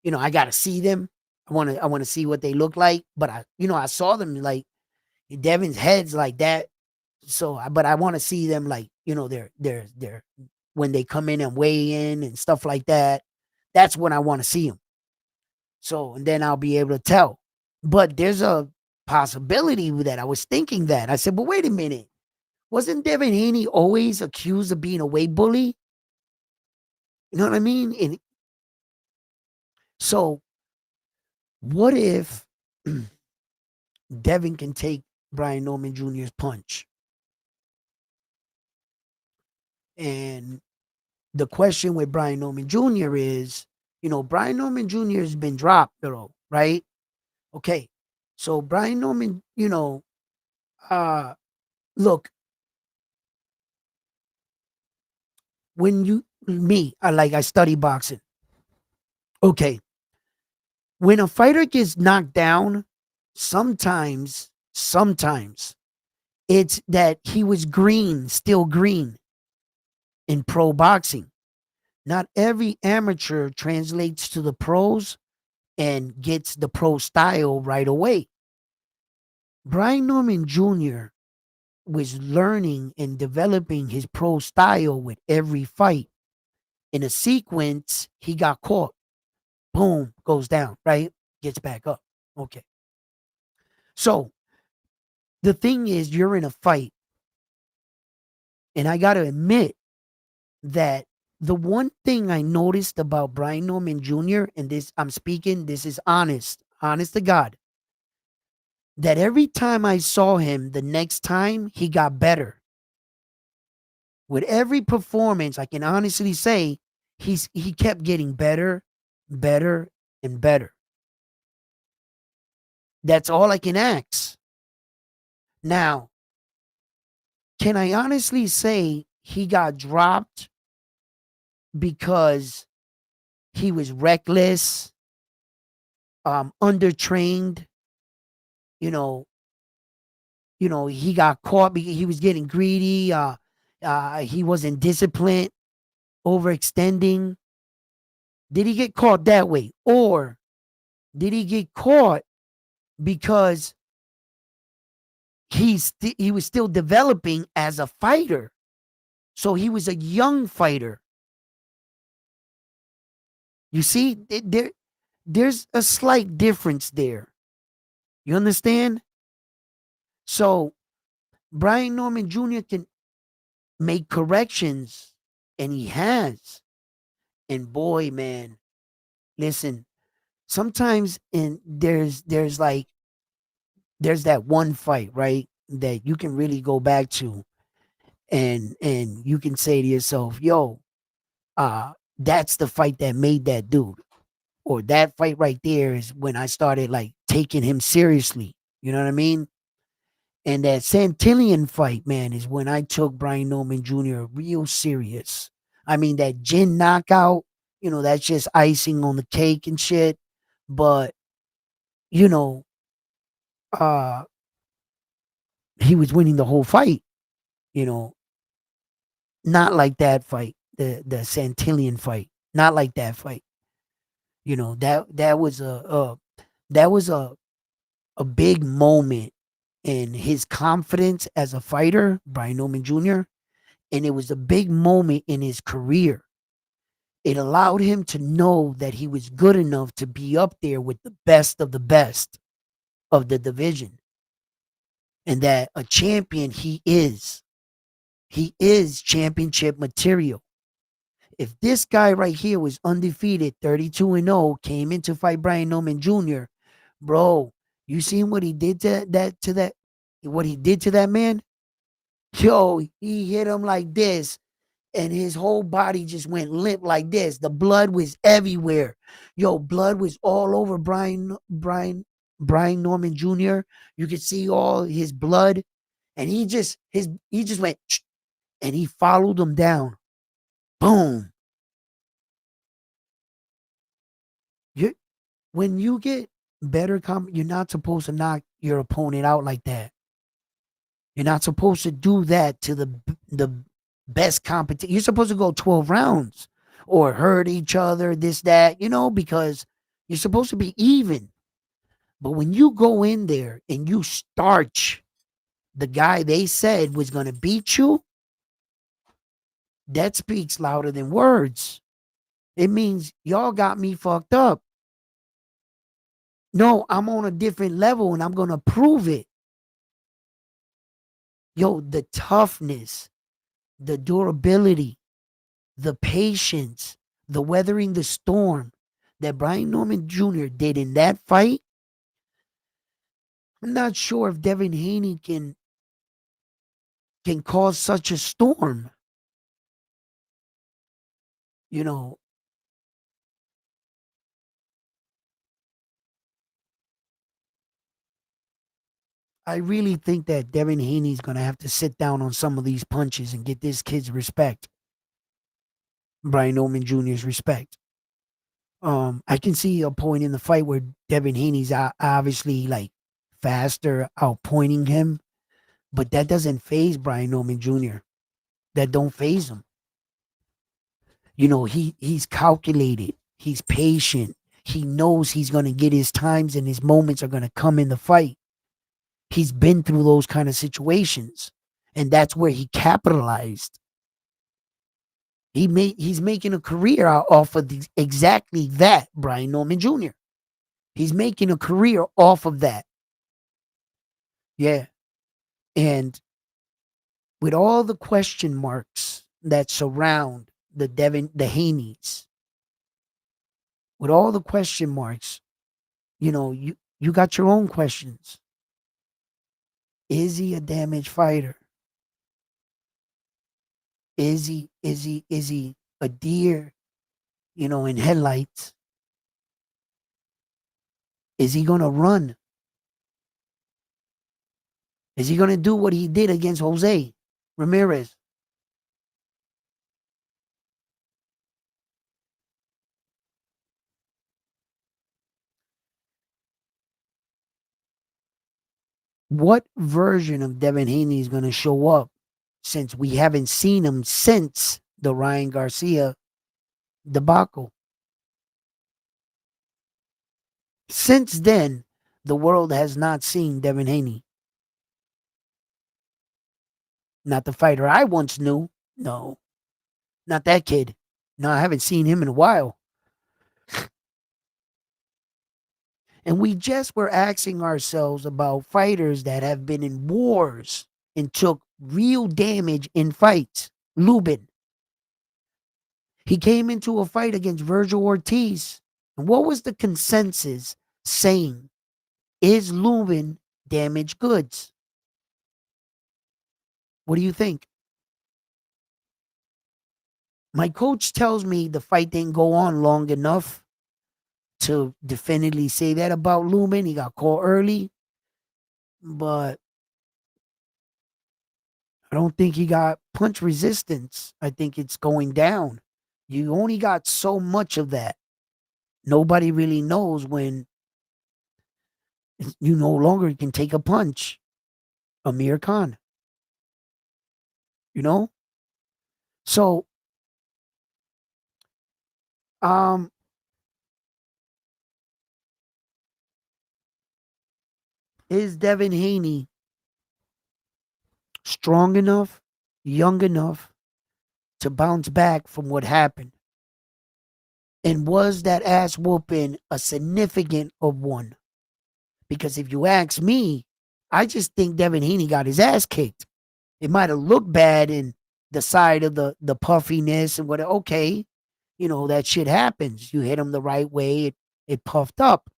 I gotta see them. I wanna see what they look like. But I saw them like Devin's head's like that. So but I want to see them like, they're when they come in and weigh in and stuff like that. That's when I want to see them. So and then I'll be able to tell. But there's a possibility that I was thinking that. I said, but wait a minute. Wasn't Devin Haney always accused of being a weight bully? You know what I mean? And so what if Devin can take Brian Norman Jr.'s punch. And the question with Brian Norman Jr. is, Brian Norman Jr. has been dropped, though, right? Okay. So Brian Norman, uh, look, I study boxing. Okay. When a fighter gets knocked down, sometimes it's that he was still green in pro boxing. Not every amateur translates to the pros and gets the pro style right away. Brian Norman Jr. was learning and developing his pro style with every fight. In a sequence, he got caught. Boom, goes down, right? Gets back up. Okay. So the thing is, you're in a fight. And I got to admit that the one thing I noticed about Brian Norman Jr., and this is honest to God, that every time I saw him, the next time he got better. With every performance, I can honestly say he kept getting better, better, and better. That's all I can ask. Now, can I honestly say he got dropped because he was reckless, undertrained, you know, he got caught because he was getting greedy, he wasn't disciplined, overextending. Did he get caught that way? Or did he get caught because he was still developing as a fighter? So he was a young fighter. You see, there's a slight difference there. You understand? So Brian Norman Jr. can make corrections, and he has. And boy, man, listen, sometimes there's that one fight, right, that you can really go back to, and you can say to yourself, yo, that's the fight that made that dude. Or that fight right there is when I started like taking him seriously. You know what I mean? And that Santillan fight, man, is when I took Brian Norman Jr. real serious. I mean, that Jin knockout, that's just icing on the cake and shit. But, you know, uh, he was winning the whole fight, you know, not like that fight, the Santillan fight, not like that fight. That was that was a big moment in his confidence as a fighter, Brian Norman Jr., and it was a big moment in his career. It allowed him to know that he was good enough to be up there with the best of the division, and that a champion he is. He is championship material. If this guy right here was undefeated, 32-0, came in to fight Brian Norman Jr., bro, you seen what he did what he did to that man? Yo, he hit him like this, and his whole body just went limp like this. The blood was everywhere. Yo, blood was all over Brian Norman Jr. You could see all his blood, and he just went, and he followed him down. Boom. You When you get better, you're not supposed to knock your opponent out like that. You're not supposed to do that to the best competition. You're supposed to go 12 rounds or hurt each other, this, that, because you're supposed to be even. But when you go in there and you starch the guy they said was going to beat you, that speaks louder than words. It means y'all got me fucked up. No, I'm on a different level and I'm going to prove it. Yo, the toughness, the durability, the patience, the weathering the storm that Brian Norman Jr. did in that fight, I'm not sure if Devin Haney can cause such a storm. You know, I really think that Devin Haney's gonna have to sit down on some of these punches and get this kid's respect. Brian Norman Jr.'s respect. I can see a point in the fight where Devin Haney's obviously like faster, outpointing him, but that doesn't phase Brian Norman Jr. That don't phase him. You know, he's calculated, he's patient, he knows he's gonna get his times and his moments are gonna come in the fight. He's been through those kind of situations, and that's where he capitalized. He's making a career off of exactly that, Brian Norman Jr. He's making a career off of that. Yeah. And with all the question marks that surround the Haneys, with all the question marks, you know, you got your own questions. Is he a damaged fighter? Is he a deer, in headlights? Is he gonna run? Is he gonna do what he did against Jose Ramirez? What version of Devin Haney is gonna show up, since we haven't seen him since the Ryan Garcia debacle? Since then, the world has not seen Devin Haney. Not the fighter I once knew. No, not that kid. No, I haven't seen him in a while. And we just were asking ourselves about fighters that have been in wars and took real damage in fights. Lubin. He came into a fight against Virgil Ortiz. And what was the consensus saying? Is Lubin damaged goods? What do you think? My coach tells me the fight didn't go on long enough to definitively say that about Lubin. He got caught early, but I don't think he got punch resistance. I think it's going down. You only got so much of that. Nobody really knows when you no longer can take a punch. Amir Khan, you know? So, um, is Devin Haney strong enough, young enough to bounce back from what happened? And was that ass whooping a significant of one? Because if you ask me, I just think Devin Haney got his ass kicked. It might have looked bad in the side of the puffiness and what. Okay, that shit happens. You hit him the right way, it puffed up.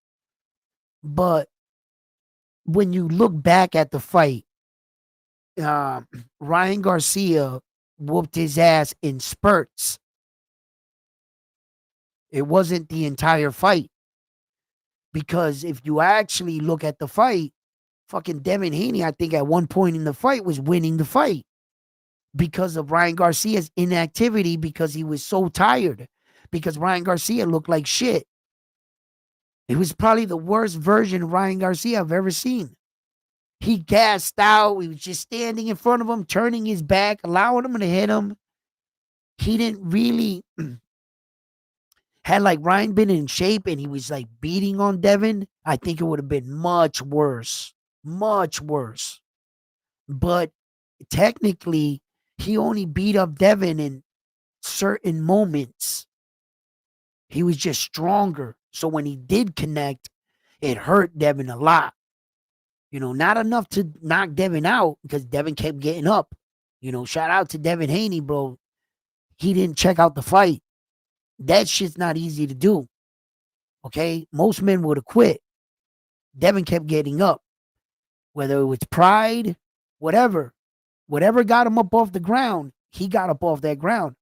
But when you look back at the fight, Ryan Garcia whooped his ass in spurts. It wasn't the entire fight. Because if you actually look at the fight, fucking Devin Haney, I think at one point in the fight was winning the fight because of Ryan Garcia's inactivity, because he was so tired, because Ryan Garcia looked like shit. It was probably the worst version of Ryan Garcia I've ever seen. He gassed out. He was just standing in front of him, turning his back, allowing him to hit him. He didn't really... Had like Ryan been in shape and he was like beating on Devin, I think it would have been much worse. Much worse. But technically, he only beat up Devin in certain moments. He was just stronger. So when he did connect, it hurt Devin a lot. Not enough to knock Devin out because Devin kept getting up. Shout out to Devin Haney, bro. He didn't check out the fight. That shit's not easy to do. Okay? Most men would have quit. Devin kept getting up. whether it was pride, whatever. Whatever got him up off the ground, he got up off that ground.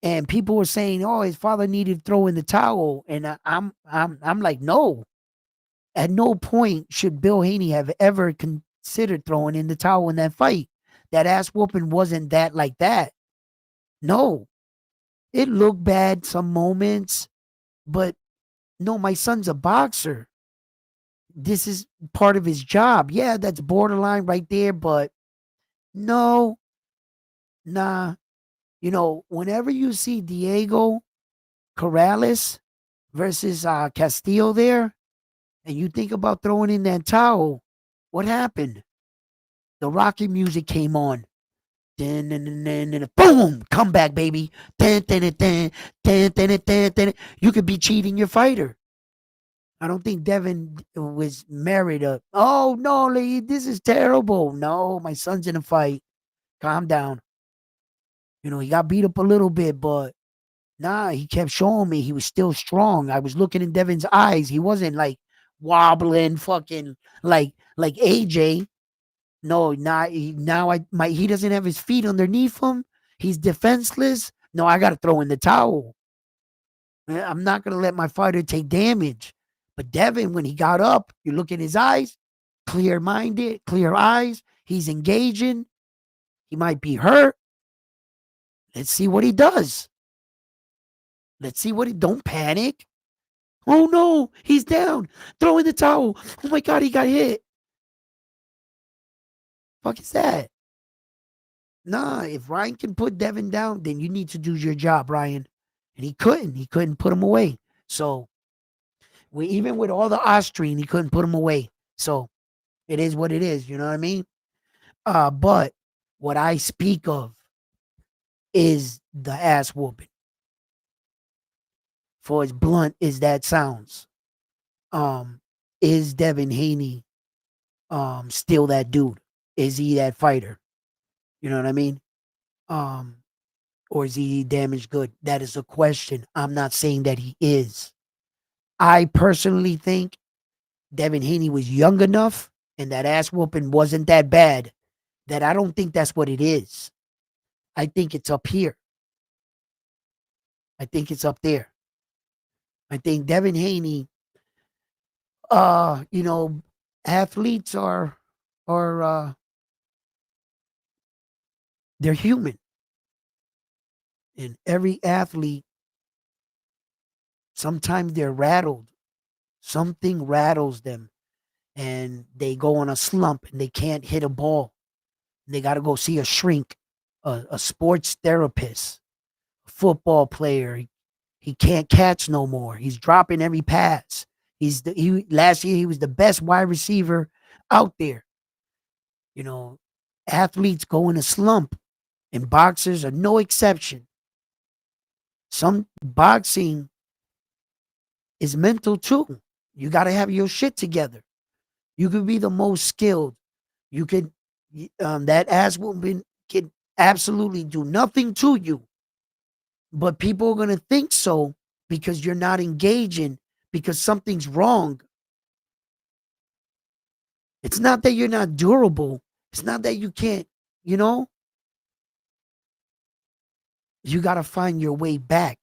And people were saying, "Oh, his father needed to throw in the towel," and I'm like, no. At no point should Bill Haney have ever considered throwing in the towel in that fight. That ass whooping wasn't that like that. No, it looked bad some moments, but no, my son's a boxer. This is part of his job. Yeah, that's borderline right there, but no, nah. Whenever you see Diego Corrales versus Castillo there, and you think about throwing in that towel, what happened? The Rocky music came on. Dun, dun, dun, dun, dun, boom! Comeback, baby. Dun, dun, dun, dun, dun, dun, dun, dun, dun. You could be cheating your fighter. I don't think Devin was married. Oh, no, Lee, this is terrible. No, my son's in a fight. Calm down. He got beat up a little bit, but nah, he kept showing me he was still strong. I was looking in Devin's eyes. He wasn't like wobbling, fucking like AJ. No, not now. He doesn't have his feet underneath him. He's defenseless. No, I got to throw in the towel. I'm not gonna let my fighter take damage. But Devin, when he got up, you look in his eyes, clear minded, clear eyes. He's engaging. He might be hurt. Let's see what he does. Let's see what he. Don't panic. Oh no, he's down. Throw in the towel. Oh my God, he got hit. Fuck is that? Nah, if Ryan can put Devin down, then you need to do your job, Ryan. And he couldn't. He couldn't put him away. So even with all the Austrian, he couldn't put him away. So it is what it is. You know what I mean? But what I speak of is the ass whooping. For as blunt as that sounds, is Devin Haney still that dude? Is he that fighter? You know what I mean? Um, or is he damaged good? That is a question. I'm not saying that he is. I personally think Devin Haney was young enough and that ass whooping wasn't that bad that I don't think that's what it is. I think it's up here. I think it's up there. I think Devin Haney, you know, athletes are they're human. And every athlete, sometimes they're rattled. Something rattles them and they go on a slump and they can't hit a ball. They got to go see a shrink, a sports therapist, a football player. He can't catch no more. He's dropping every pass. Last year he was the best wide receiver out there. You know, athletes go in a slump, and boxers are no exception. Some boxing is mental too. You got to have your shit together. You could be the most skilled. You could that ass woman can absolutely do nothing to you. But people are going to think so because you're not engaging, because something's wrong. It's not that you're not durable. It's not that you can't, you know, you got to find your way back.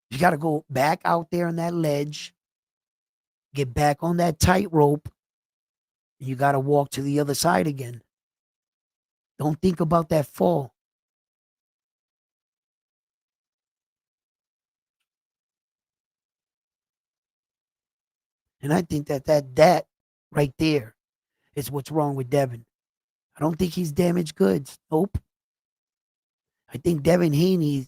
You got to go back out there on that ledge, get back on that tightrope, and you got to walk to the other side again. Don't think about that fall. And I think that right there is what's wrong with Devin. I don't think he's damaged goods. Nope. I think Devin Haney,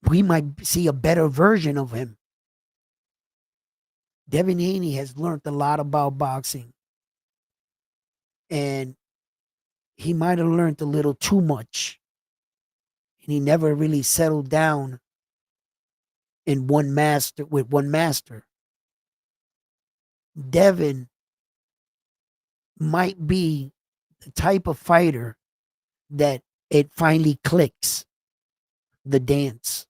we might see a better version of him. Devin Haney has learned a lot about boxing. And he might have learned a little too much. And he never really settled down in one master with one master. Devin might be the type of fighter that it finally clicks the dance.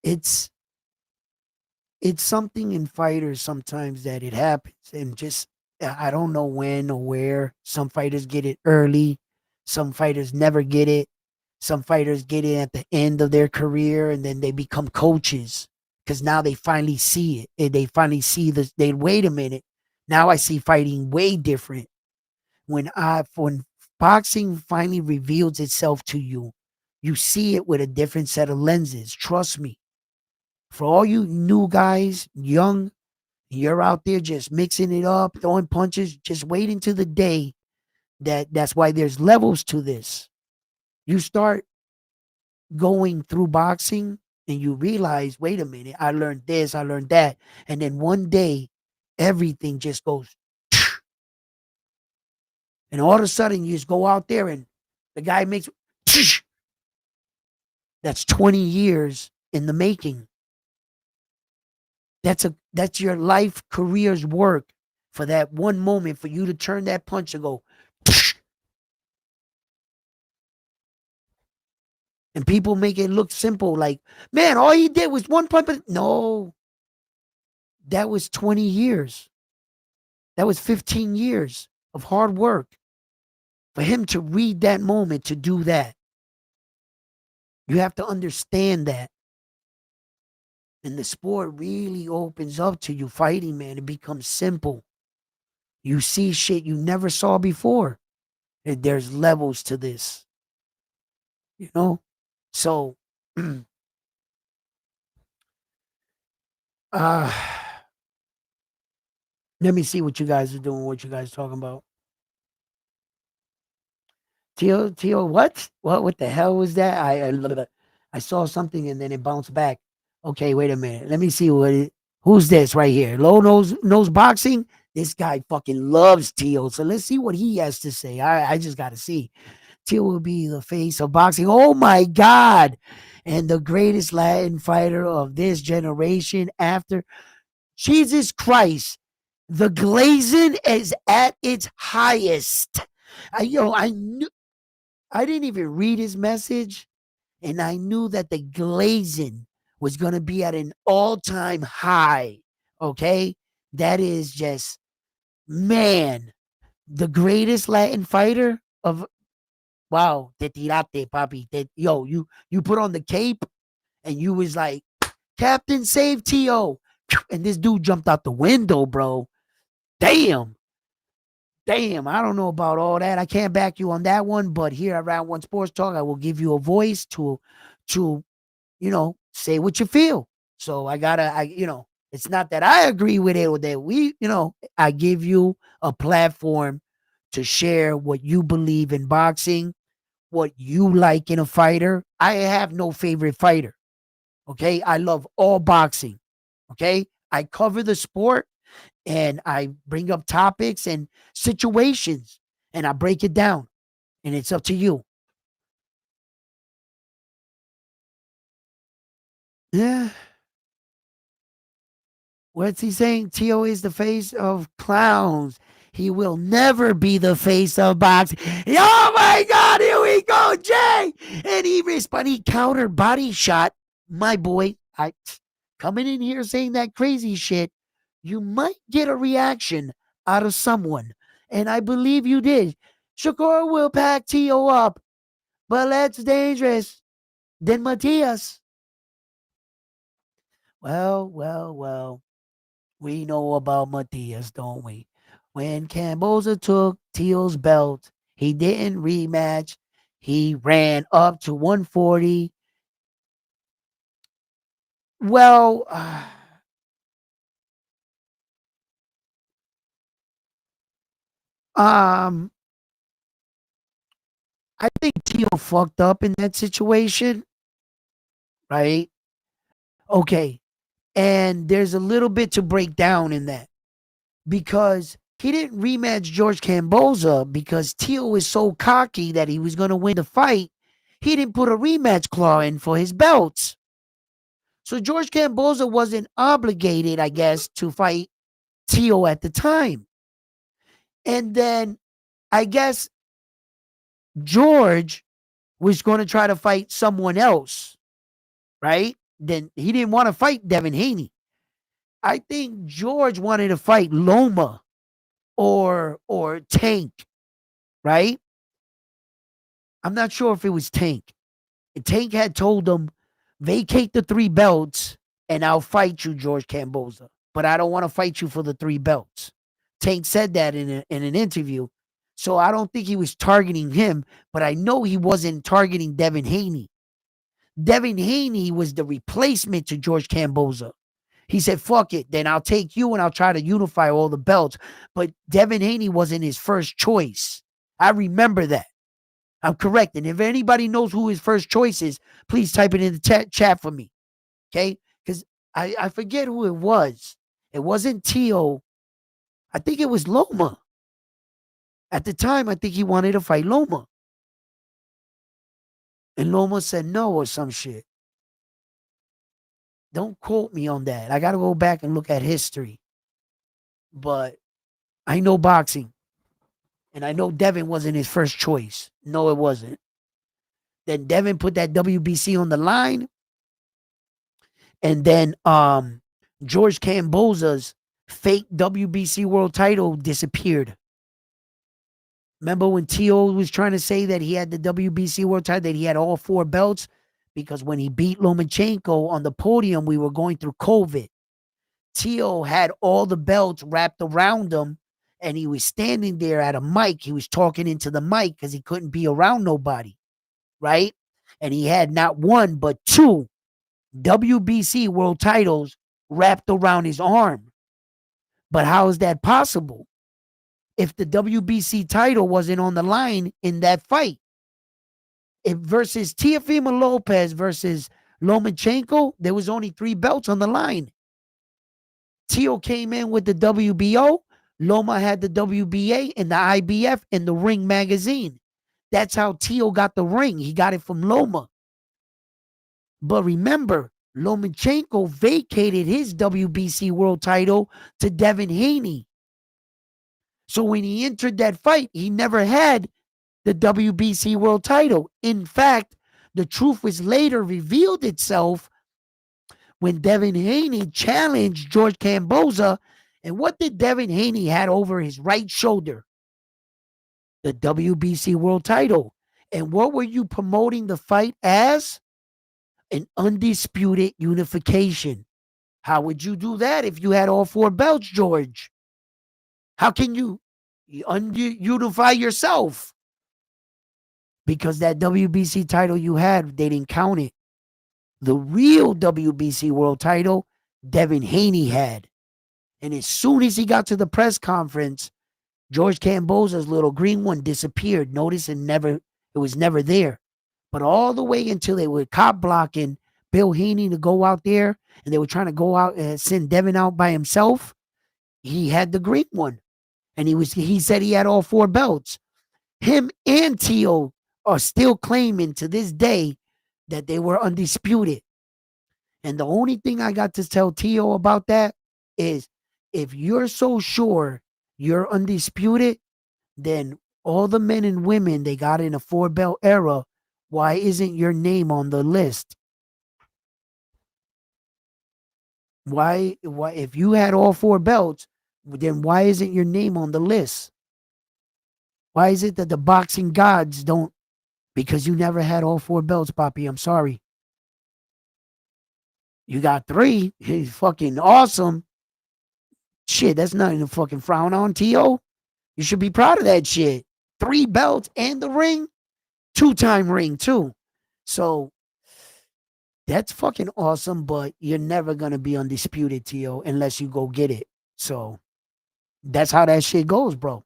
It's it's something in fighters sometimes that it happens, and just I don't know when or where. Some fighters get it early, some fighters never get it. Some fighters get it at the end of their career, and then they become coaches because now they finally see it. And they finally see this. They wait a minute. Now I see fighting way different. When boxing finally reveals itself to you, you see it with a different set of lenses. Trust me. For all you new guys, young, you're out there just mixing it up, throwing punches, just waiting to the day that's why there's levels to this. You start going through boxing and you realize, wait a minute, I learned this, I learned that. And then one day, everything just goes, and all of a sudden you just go out there and the guy makes, that's 20 years in the making. That's your life career's work for that one moment for you to turn that punch and go, and people make it look simple, like, man, all he did was one punch. But no, that was 20 years. That was 15 years of hard work for him to read that moment to do that. You have to understand that. And the sport really opens up to you fighting, man. It becomes simple. You see shit you never saw before. And there's levels to this, you know? So, uh, let me see what you guys are doing, what you guys are talking about. Tio, what? What the hell was that? I saw something and then it bounced back. Okay, wait a minute. Let me see who's this right here. Low nose boxing. This guy fucking loves Tio. So let's see what he has to say. I just gotta see. Tio will be the face of boxing. Oh my God. And the greatest Latin fighter of this generation after Jesus Christ. The glazing is at its highest. I knew I didn't even read his message, and I knew that the glazing was going to be at an all-time high. Okay, that is just, man, the greatest Latin fighter of, wow, te tirate, papi. You put on the cape and you was like, Captain, save T.O. And this dude jumped out the window, bro. Damn. Damn, I don't know about all that. I can't back you on that one, but here at Round One Sports Talk, I will give you a voice to say what you feel. So it's not that I agree with it or that I give you a platform to share what you believe in boxing, what you like in a fighter. I have no favorite fighter. Okay. I love all boxing. Okay. I cover the sport and I bring up topics and situations and I break it down. And it's up to you. Yeah. What's he saying? Tio is the face of clowns. He will never be the face of boxing. Oh my God, here we go, Jay. And he responded, he countered body shot. My boy, I coming in here saying that crazy shit. You might get a reaction out of someone. And I believe you did. Shakur will pack Tio up, but less dangerous than Matias. Well. We know about Matias, don't we? When Camboza took Teal's belt, he didn't rematch. He ran up to 140. Well, um, I think Teal fucked up in that situation, right? Okay. And there's a little bit to break down in that because he didn't rematch George Camboza because Teal was so cocky that he was going to win the fight. He didn't put a rematch clause in for his belts. So George Camboza wasn't obligated, I guess, to fight Teal at the time. And then I guess George was going to try to fight someone else, right? Then he didn't want to fight Devin Haney. I think George wanted to fight Loma or Tank, right? I'm not sure if it was Tank. Tank had told him, vacate the 3 belts and I'll fight you, George Camboza. But I don't want to fight you for the 3 belts. Tank said that in an interview. So I don't think he was targeting him, but I know he wasn't targeting Devin Haney. Devin Haney was the replacement to George Camboza. He said, fuck it, then I'll take you and I'll try to unify all the belts. But Devin Haney wasn't his first choice. I remember that. I'm correct. And if anybody knows who his first choice is, please type it in the chat for me. Okay? Because I forget who it was. It wasn't Tio. I think it was Loma. At the time, I think he wanted to fight Loma. And Loma said no or some shit. Don't quote me on that. I got to go back and look at history. But I know boxing. And I know Devin wasn't his first choice. No, it wasn't. Then Devin put that WBC on the line. And then George Camboza's fake WBC world title disappeared. Remember when Tio was trying to say that he had the WBC world title, that he had all 4 belts? Because when he beat Lomachenko on the podium, we were going through COVID. Tio had all the belts wrapped around him, and he was standing there at a mic. He was talking into the mic because he couldn't be around nobody, right? And he had not 1, but 2 WBC world titles wrapped around his arm. But how is that possible if the WBC title wasn't on the line in that fight? If versus Teofimo Lopez versus Lomachenko, there was only 3 belts on the line. Tio came in with the WBO. Loma had the WBA and the IBF and the Ring magazine. That's how Tio got the ring. He got it from Loma. But remember, Lomachenko vacated his WBC world title to Devin Haney. So when he entered that fight, he never had the WBC world title. In fact, the truth was later revealed itself when Devin Haney challenged George Camboza. And what did Devin Haney had over his right shoulder? The WBC world title. And what were you promoting the fight as? An undisputed unification. How would you do that if you had all 4 belts, George? How can you unify yourself? Because that WBC title you had, they didn't count it. The real WBC world title, Devin Haney had. And as soon as he got to the press conference, George Camboza's little green one disappeared. Notice it was never there. But all the way until they were cop blocking Bill Haney to go out there, and they were trying to go out and send Devin out by himself, he had the green one. And he said he had all 4 belts. Him and Tio are still claiming to this day that they were undisputed. And the only thing I got to tell Tio about that is, if you're so sure you're undisputed, then all the men and women they got in a 4-belt era, why isn't your name on the list? Why if you had all 4 belts, then why isn't your name on the list? Why is it that the boxing gods don't? Because you never had all 4 belts, Papi. I'm sorry. You got 3. He's fucking awesome. Shit, that's nothing to fucking frown on, Tio. You should be proud of that shit. 3 belts and the ring. 2-time ring, too. So, that's fucking awesome, but you're never going to be undisputed, Tio, unless you go get it. So, that's how that shit goes, bro.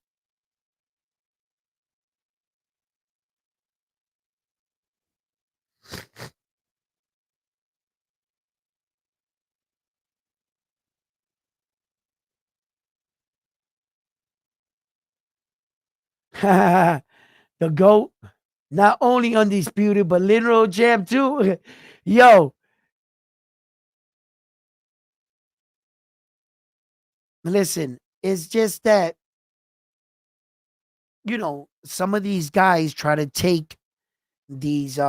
The GOAT, not only undisputed, but literal champ, too. Yo. Listen, it's just that, some of these guys try to take these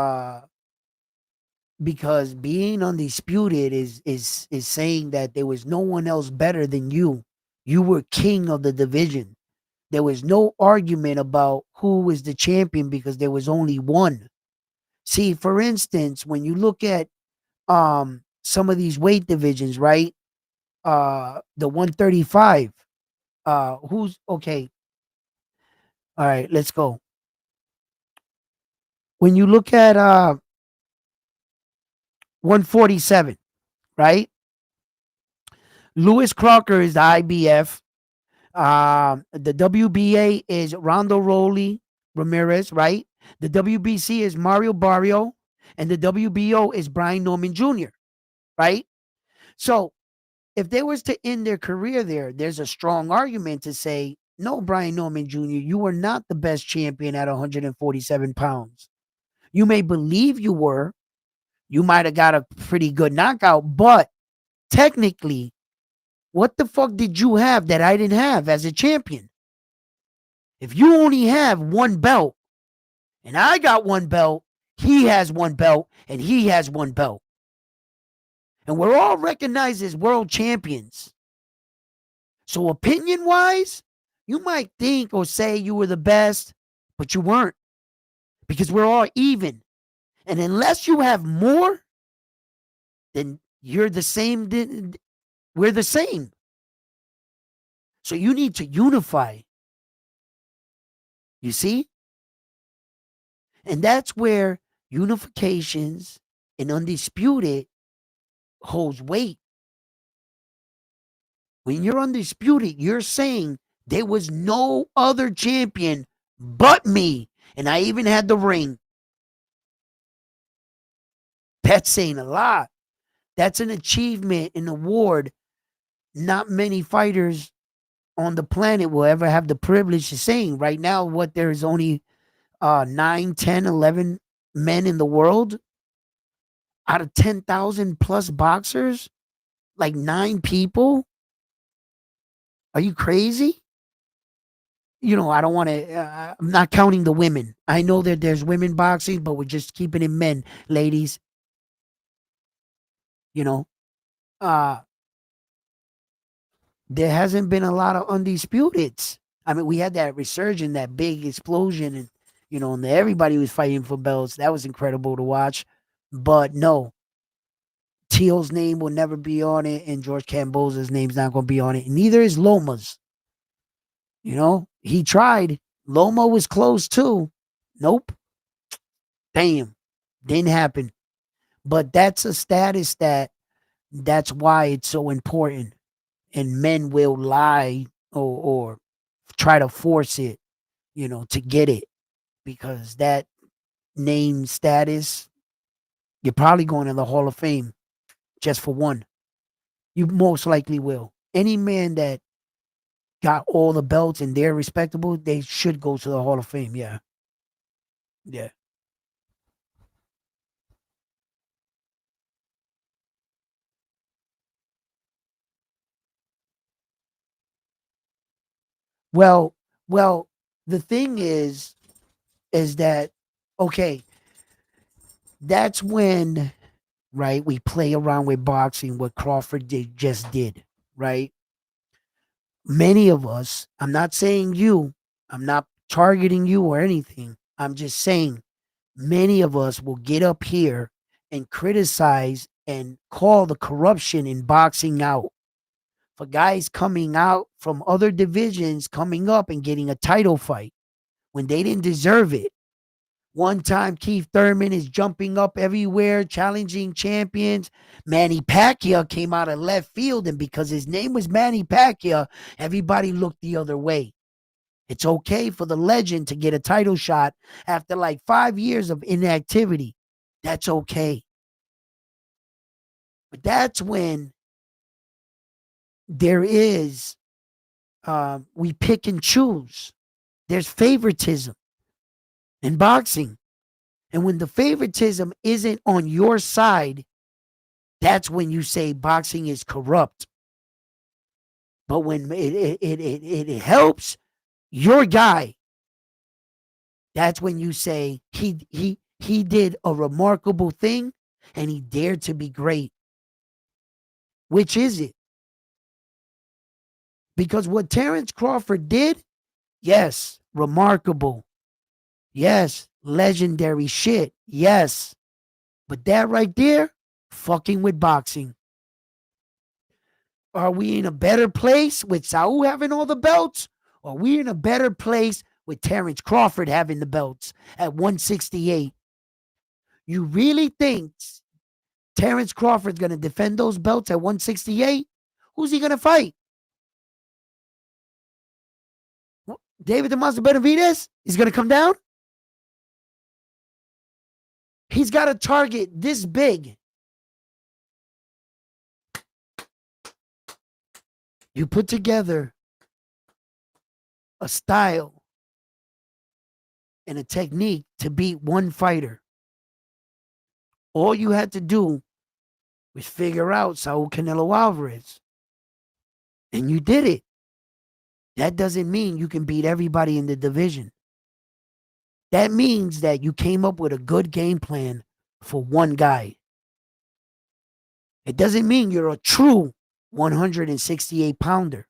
because being undisputed is saying that there was no one else better than you. You were king of the division. There was no argument about who was the champion because there was only one. See, for instance, when you look at some of these weight divisions, right? The 135. Who's okay? All right, let's go. When you look at 147, right? Lewis Crocker is the IBF. The WBA is Rondo Rowley Ramirez, right? The WBC is Mario Barrio, and the WBO is Brian Norman Jr., right? So if they was to end their career there, there's a strong argument to say, no, Brian Norman Jr., you were not the best champion at 147 pounds. You may believe you were. You might have got a pretty good knockout, but technically, what the fuck did you have that I didn't have as a champion? If you only have one belt and I got one belt, he has one belt and he has one belt. And we're all recognized as world champions. So opinion wise, you might think or say you were the best, but you weren't because we're all even. And unless you have more, then you're the same. We're the same. So you need to unify. You see? And that's where unifications and undisputed holds weight. When you're undisputed, you're saying there was no other champion but me. And I even had the ring. That's saying a lot. That's an achievement, an award. Not many fighters on the planet will ever have the privilege of saying. Right now, what there's only 9, 10, 11 men in the world out of 10,000 plus boxers, like 9 people. Are you crazy? You know, I don't want to, I'm not counting the women. I know that there's women boxing, but we're just keeping it men, ladies. You know, uh, there hasn't been a lot of undisputeds. I mean, we had that resurgence, that big explosion, and, you know, and everybody was fighting for belts. That was incredible to watch. But no, Teal's name will never be on it, and George Camboza's name's not going to be on it. Neither is Loma's. You know, he tried. Loma was close too. Nope. Damn. Didn't happen. But that's a status that's why it's so important. And men will lie or try to force it, you know, to get it. Because that name status, you're probably going to the Hall of Fame just for one. You most likely will. Any man that got all the belts and they're respectable, they should go to the Hall of Fame. Yeah. Yeah. Well, well, the thing is that okay, that's when right we play around with boxing what Crawford just did, right? Many of us, I'm not saying you, I'm not targeting you or anything. I'm just saying many of us will get up here and criticize and call the corruption in boxing out for guys coming out from other divisions coming up and getting a title fight when they didn't deserve it. One time, Keith Thurman is jumping up everywhere, challenging champions. Manny Pacquiao came out of left field, and because his name was Manny Pacquiao, everybody looked the other way. It's okay for the legend to get a title shot after like 5 years of inactivity. That's okay. But that's when there is, we pick and choose. There's favoritism in boxing. And when the favoritism isn't on your side, that's when you say boxing is corrupt. But when it helps your guy, that's when you say he did a remarkable thing. and he dared to be great. Which is it? Because what Terrence Crawford did, yes, remarkable. Yes, legendary shit. Yes. But that right there, fucking with boxing. Are we in a better place with Saul having all the belts? Or are we in a better place with Terrence Crawford having the belts at 168? You really think Terrence Crawford's going to defend those belts at 168? Who's he going to fight? David the Monster Benavidez? He's going to come down? He's got a target this big. You put together a style and a technique to beat one fighter. All you had to do was figure out Saul Canelo Alvarez. And you did it. That doesn't mean you can beat everybody in the division. That means that you came up with a good game plan for one guy. It doesn't mean you're a true 168 pounder.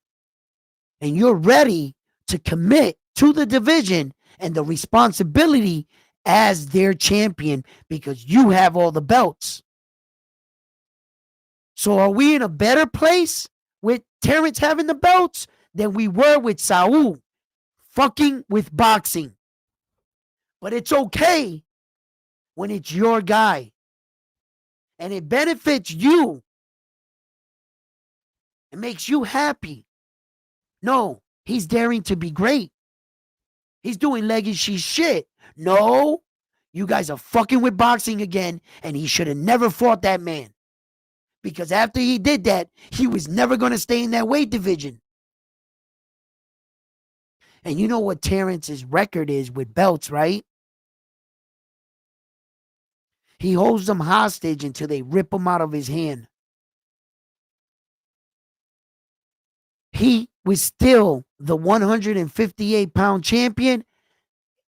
And you're ready to commit to the division and the responsibility as their champion because you have all the belts. So are we in a better place with Terrence having the belts than we were with Saul fucking with boxing? But it's okay when it's your guy. And it benefits you. It makes you happy. No, he's daring to be great. He's doing legacy shit. No, you guys are fucking with boxing again, and he should have never fought that man. Because after he did that, he was never going to stay in that weight division. And you know what Terrence's record is with belts, right? He holds them hostage until they rip them out of his hand. He was still the 158-pound champion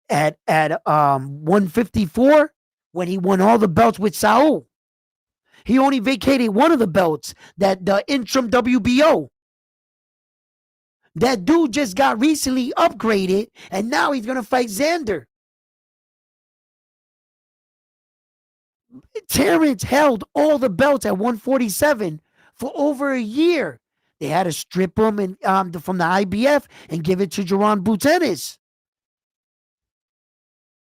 at 154 when he won all the belts with Saul. He only vacated one of the belts, that the interim WBO. That dude just got recently upgraded, and now he's going to fight Xander. Terrence held all the belts at 147 for over a year. They had to strip him and, from the IBF and give it to Jaron Butenis.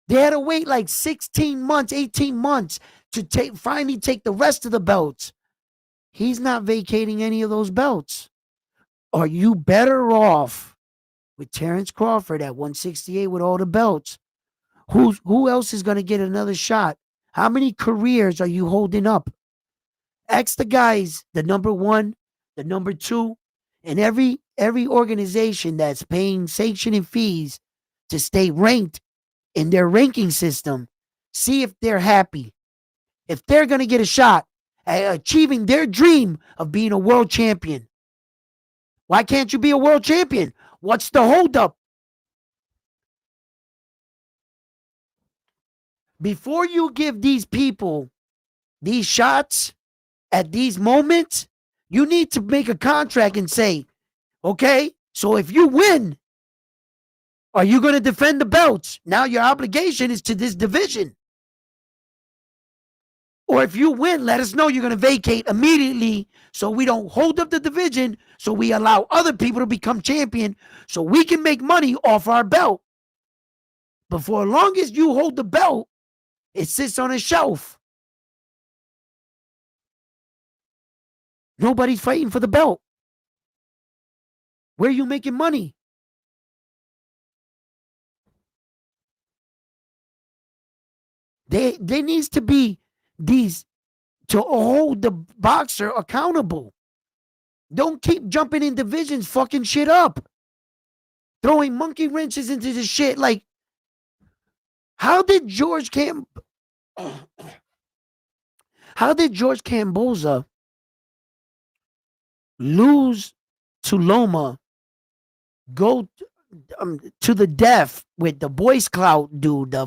They had to wait like 16 months, 18 months to finally take the rest of the belts. He's not vacating any of those belts. Are you better off with Terrence Crawford at 168 with all the belts? Who else is going to get another shot? How many careers are you holding up? Ask the guys, the number one, the number two, and every organization that's paying sanctioning fees to stay ranked in their ranking system. See if they're happy. If they're going to get a shot at achieving their dream of being a world champion. Why can't you be a world champion? What's the holdup? Before you give these people these shots at these moments, you need to make a contract and say, okay, so if you win, are you going to defend the belts? Now your obligation is to this division. Or if you win, let us know you're going to vacate immediately so we don't hold up the division, so we allow other people to become champion so we can make money off our belt. But for as long as you hold the belt, it sits on a shelf. Nobody's fighting for the belt. Where are you making money? There needs to be these to hold the boxer accountable. Don't keep jumping in divisions, fucking shit up. Throwing monkey wrenches into the shit. Like, how did George Camboza lose to Loma, go to the death with the Boy Scout dude, the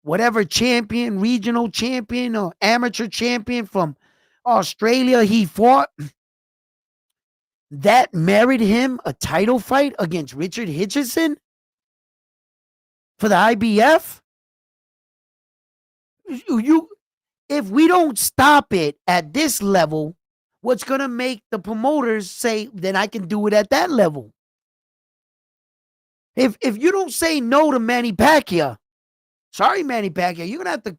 whatever champion, regional champion or amateur champion from Australia he fought, that merited him a title fight against Richard Hitchison for the IBF? If we don't stop it at this level, what's going to make the promoters say, then I can do it at that level? If you don't say no to Manny Pacquiao, sorry, Manny Pacquiao, you're going to have to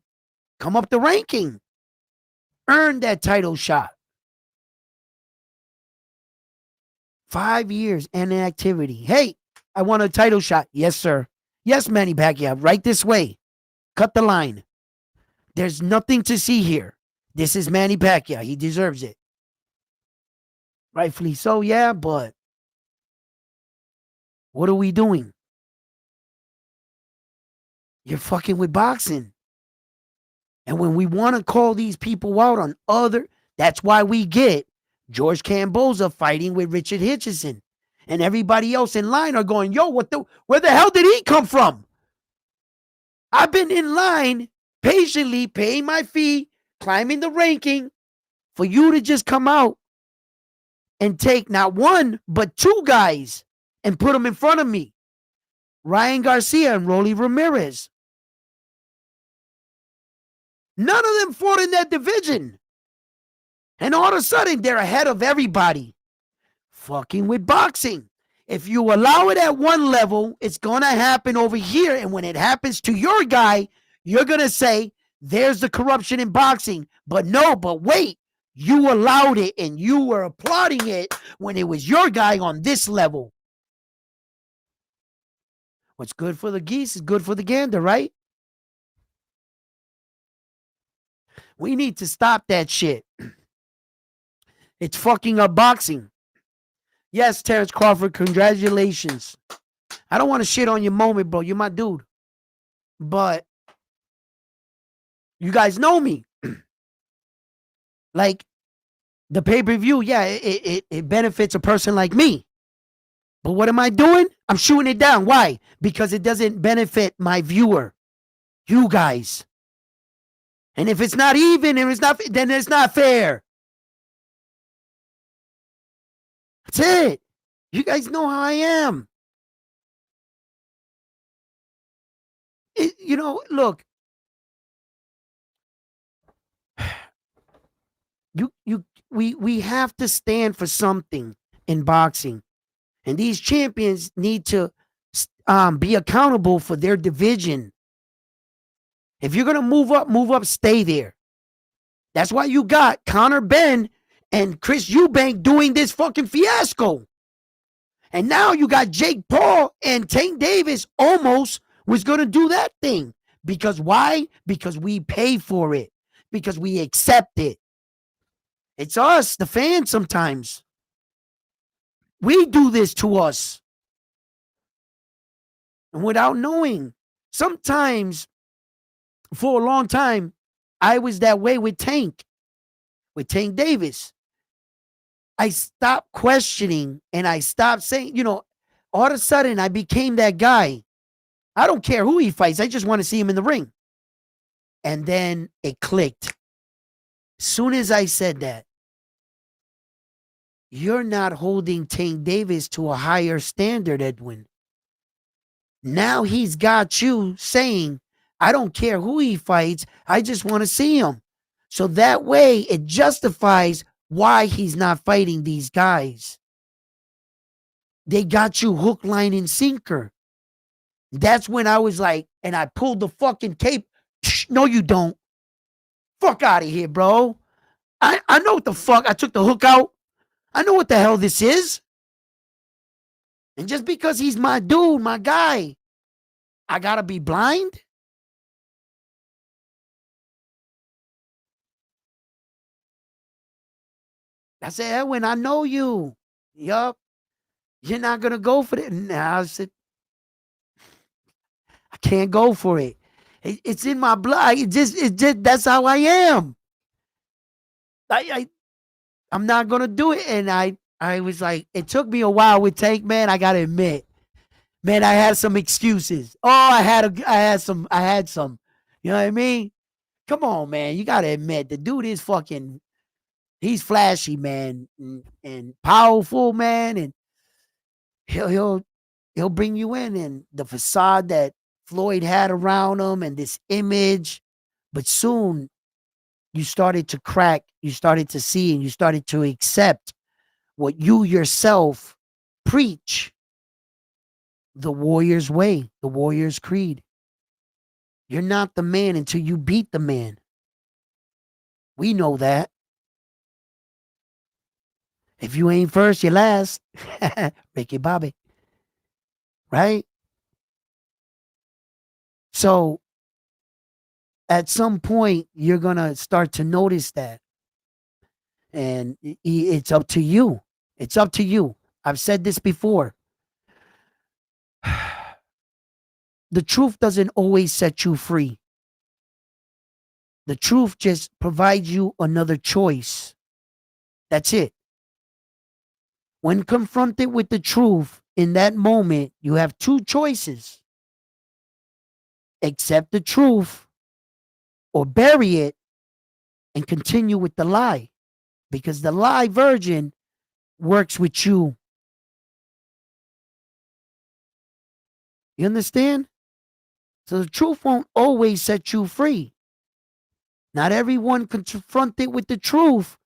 come up the ranking. Earn that title shot. 5 years and inactivity. Hey, I want a title shot. Yes, sir. Yes, Manny Pacquiao, right this way. Cut the line. There's nothing to see here. This is Manny Pacquiao. He deserves it. Rightfully so, yeah, but what are we doing? You're fucking with boxing. And when we want to call these people out on that's why we get George Camboza fighting with Richard Hitchison. And everybody else in line are going, yo, where the hell did he come from? I've been in line patiently paying my fee, climbing the ranking for you to just come out and take not one, but two guys and put them in front of me. Ryan Garcia and Rolly Ramirez. None of them fought in that division. And all of a sudden, they're ahead of everybody. Fucking with boxing. If you allow it at one level, it's going to happen over here. And when it happens to your guy, you're going to say, there's the corruption in boxing. But no, but wait. You allowed it and you were applauding it when it was your guy on this level. What's good for the geese is good for the gander, right? We need to stop that shit. It's fucking up boxing. Yes, Terrence Crawford, congratulations. I don't want to shit on your moment, bro. You're my dude. But you guys know me. Like, the pay-per-view, yeah, it benefits a person like me. But what am I doing? I'm shooting it down. Why? Because it doesn't benefit my viewer. You guys. And if it's not even, then it's not fair. That's it. You guys know how I am. Look. We have to stand for something in boxing. And these champions need to be accountable for their division. If you're going to move up, stay there. That's why you got Conor Benn and Chris Eubank doing this fucking fiasco. And now you got Jake Paul and Tank Davis almost was going to do that thing. Because why? Because we pay for it. Because we accept it. It's us, the fans, sometimes. We do this to us. And without knowing. Sometimes, for a long time, I was that way with Tank Davis. I stopped questioning and I stopped saying, all of a sudden I became that guy. I don't care who he fights. I just want to see him in the ring. And then it clicked. As soon as I said that, you're not holding Tank Davis to a higher standard, Edwin. Now he's got you saying, I don't care who he fights. I just want to see him. So that way it justifies why he's not fighting these guys. They got you hook, line, and sinker. That's when I was like, and I pulled the fucking cape. No, you don't. Fuck out of here, bro. I know what the fuck. I took the hook out. I know what the hell this is. And just because he's my dude, my guy, I gotta be blind? I said, Edwin, I know you. Yup. You're not gonna go for it. Nah, I said, I can't go for it. It's in my blood. It just that's how I am. I'm not gonna do it. And I was like, it took me a while with Tank, man. I gotta admit, man, I had some excuses. Oh, I had some. You know what I mean? Come on, man. You gotta admit the dude is fucking. He's flashy, man, and powerful, man, and he'll he'll bring you in, and the facade that Floyd had around him, and this image, but soon you started to crack. You started to see, and you started to accept what you yourself preach: the warrior's way, the warrior's creed. You're not the man until you beat the man. We know that. If you ain't first, you're last. Ricky Bobby, right? So at some point, you're going to start to notice that. And it's up to you. It's up to you. I've said this before. The truth doesn't always set you free. The truth just provides you another choice. That's it. When confronted with the truth in that moment, you have two choices: accept the truth or bury it and continue with the lie, because the lie version works with you. You understand? So the truth won't always set you free. Not everyone confronted with the truth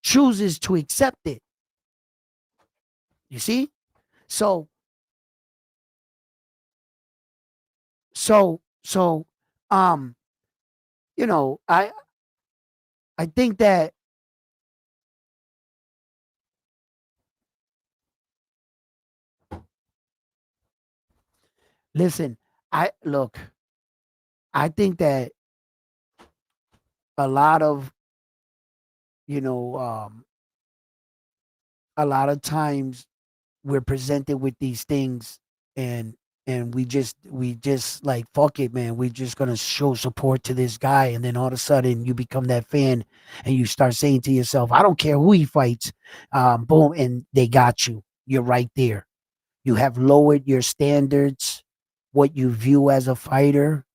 chooses to accept it. You see? So, so, so, um, you know, I think that, listen, I think that a lot of, you know, a lot of times we're presented with these things, and we just like, fuck it, man, we're just gonna show support to this guy, and then all of a sudden you become that fan, and you start saying to yourself, I don't care who he fights. Boom, and they got you. You're right there. You have lowered your standards, what you view as a fighter,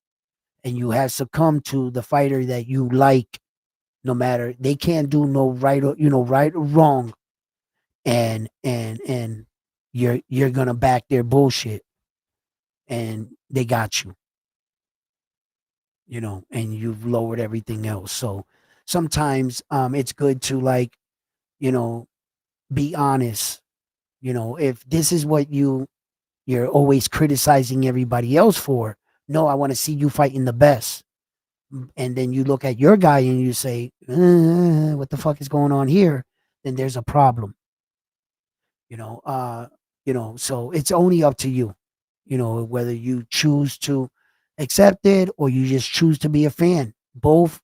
and you have succumbed to the fighter that you like. No matter, they can't do no right or, right or wrong, and you're gonna back their bullshit, and they got you, and you've lowered everything else. So sometimes it's good to, like, you know be honest. If this is what you're always criticizing everybody else for, no, I want to see you fighting the best. And then you look at your guy and you say, what the fuck is going on here? Then there's a problem. you know uh so it's only up to you, whether you choose to accept it or you just choose to be a fan. Both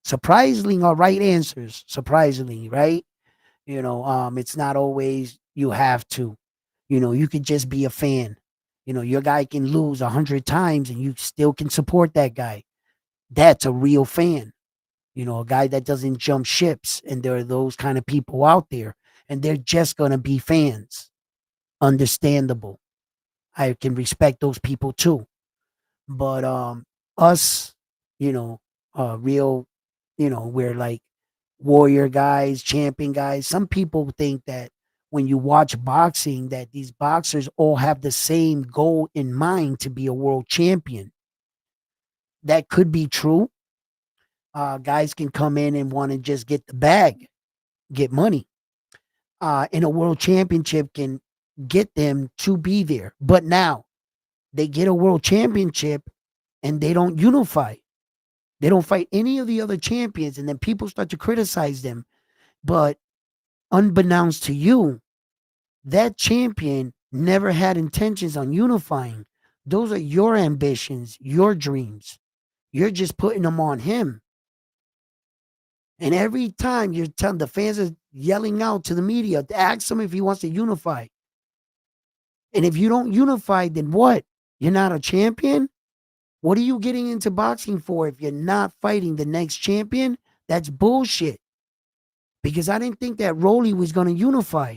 surprisingly are right answers, surprisingly, right? It's not always you have to. You could just be a fan. Your guy can lose 100 times and you still can support that guy. That's a real fan. A guy that doesn't jump ships. And there are those kind of people out there, and they're just going to be fans. Understandable. I can respect those people too. But us, you know, real, we're like warrior guys, champion guys. Some people think that when you watch boxing, that these boxers all have the same goal in mind, to be a world champion. That could be true. Guys can come in and want to just get the bag, get money. And a world championship can get them to be there. But now they get a world championship and they don't unify. They don't fight any of the other champions, and then people start to criticize them. But unbeknownst to you, that champion never had intentions on unifying. Those are your ambitions, your dreams. You're just putting them on him. And every time you're telling, the fans are yelling out to the media to ask him if he wants to unify. And if you don't unify, then what? You're not a champion? What are you getting into boxing for if you're not fighting the next champion? That's bullshit. Because I didn't think that Rolly was going to unify.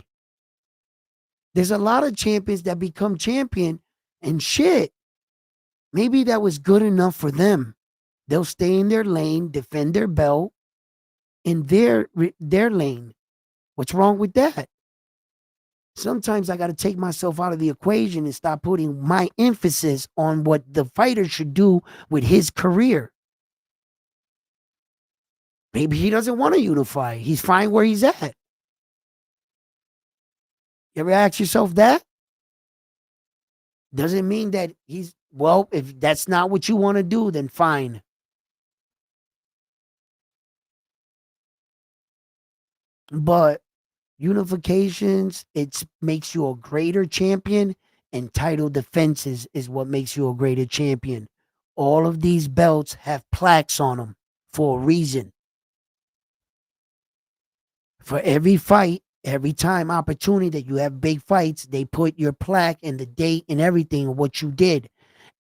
There's a lot of champions that become champion and shit. Maybe that was good enough for them. They'll stay in their lane, defend their belt in their lane. What's wrong with that? Sometimes I got to take myself out of the equation and stop putting my emphasis on what the fighter should do with his career. Maybe he doesn't want to unify. He's fine where he's at. You ever ask yourself that? Doesn't mean that well, if that's not what you want to do, then fine. But unifications, it makes you a greater champion, and title defenses is what makes you a greater champion. All of these belts have plaques on them for a reason. For every fight, every time opportunity that you have big fights, they put your plaque and the date and everything of what you did.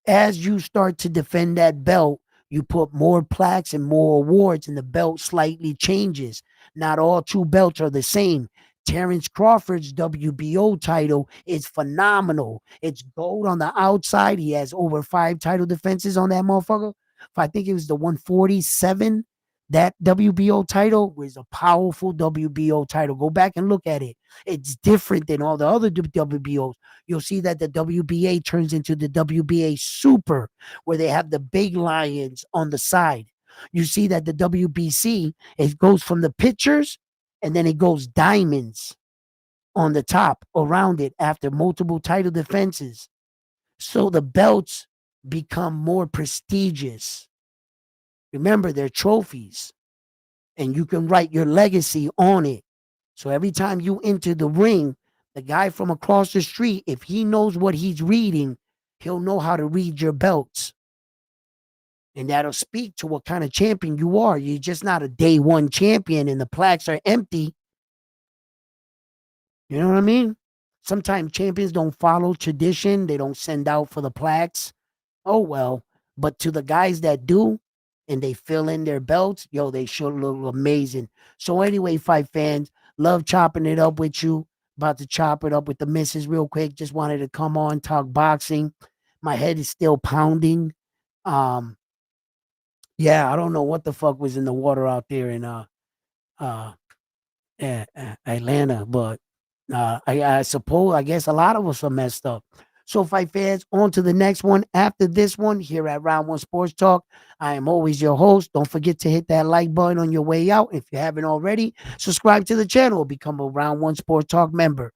As you start to defend that belt, you put more plaques and more awards, and the belt slightly changes. Not all two belts are the same. Terrence Crawford's WBO title is phenomenal. It's gold on the outside. He has over 5 title defenses on that motherfucker. If I think it was the 147, that WBO title was a powerful WBO title. Go back and look at it. It's different than all the other WBOs. You'll see that the WBA turns into the WBA Super, where they have the big lions on the side. You see that the WBC, it goes from the pictures and then it goes diamonds on the top around it after multiple title defenses. So the belts become more prestigious. Remember, they're trophies, and you can write your legacy on it. So every time you enter the ring, the guy from across the street, if he knows what he's reading, he'll know how to read your belts. And that'll speak to what kind of champion you are. You're just not a day one champion and the plaques are empty. You know what I mean? Sometimes champions don't follow tradition. They don't send out for the plaques. Oh, well. But to the guys that do, and they fill in their belts, yo, they sure look amazing. So anyway, fight fans, love chopping it up with you. About to chop it up with the missus real quick. Just wanted to come on, talk boxing. My head is still pounding. Um, yeah, I don't know what the fuck was in the water out there in uh Atlanta, but I suppose I guess a lot of us are messed up. So, fight fans, on to the next one. After this one, here at Round One Sports Talk, I am always your host. Don't forget to hit that like button on your way out. If you haven't already, subscribe to the channel, become a Round One Sports Talk member.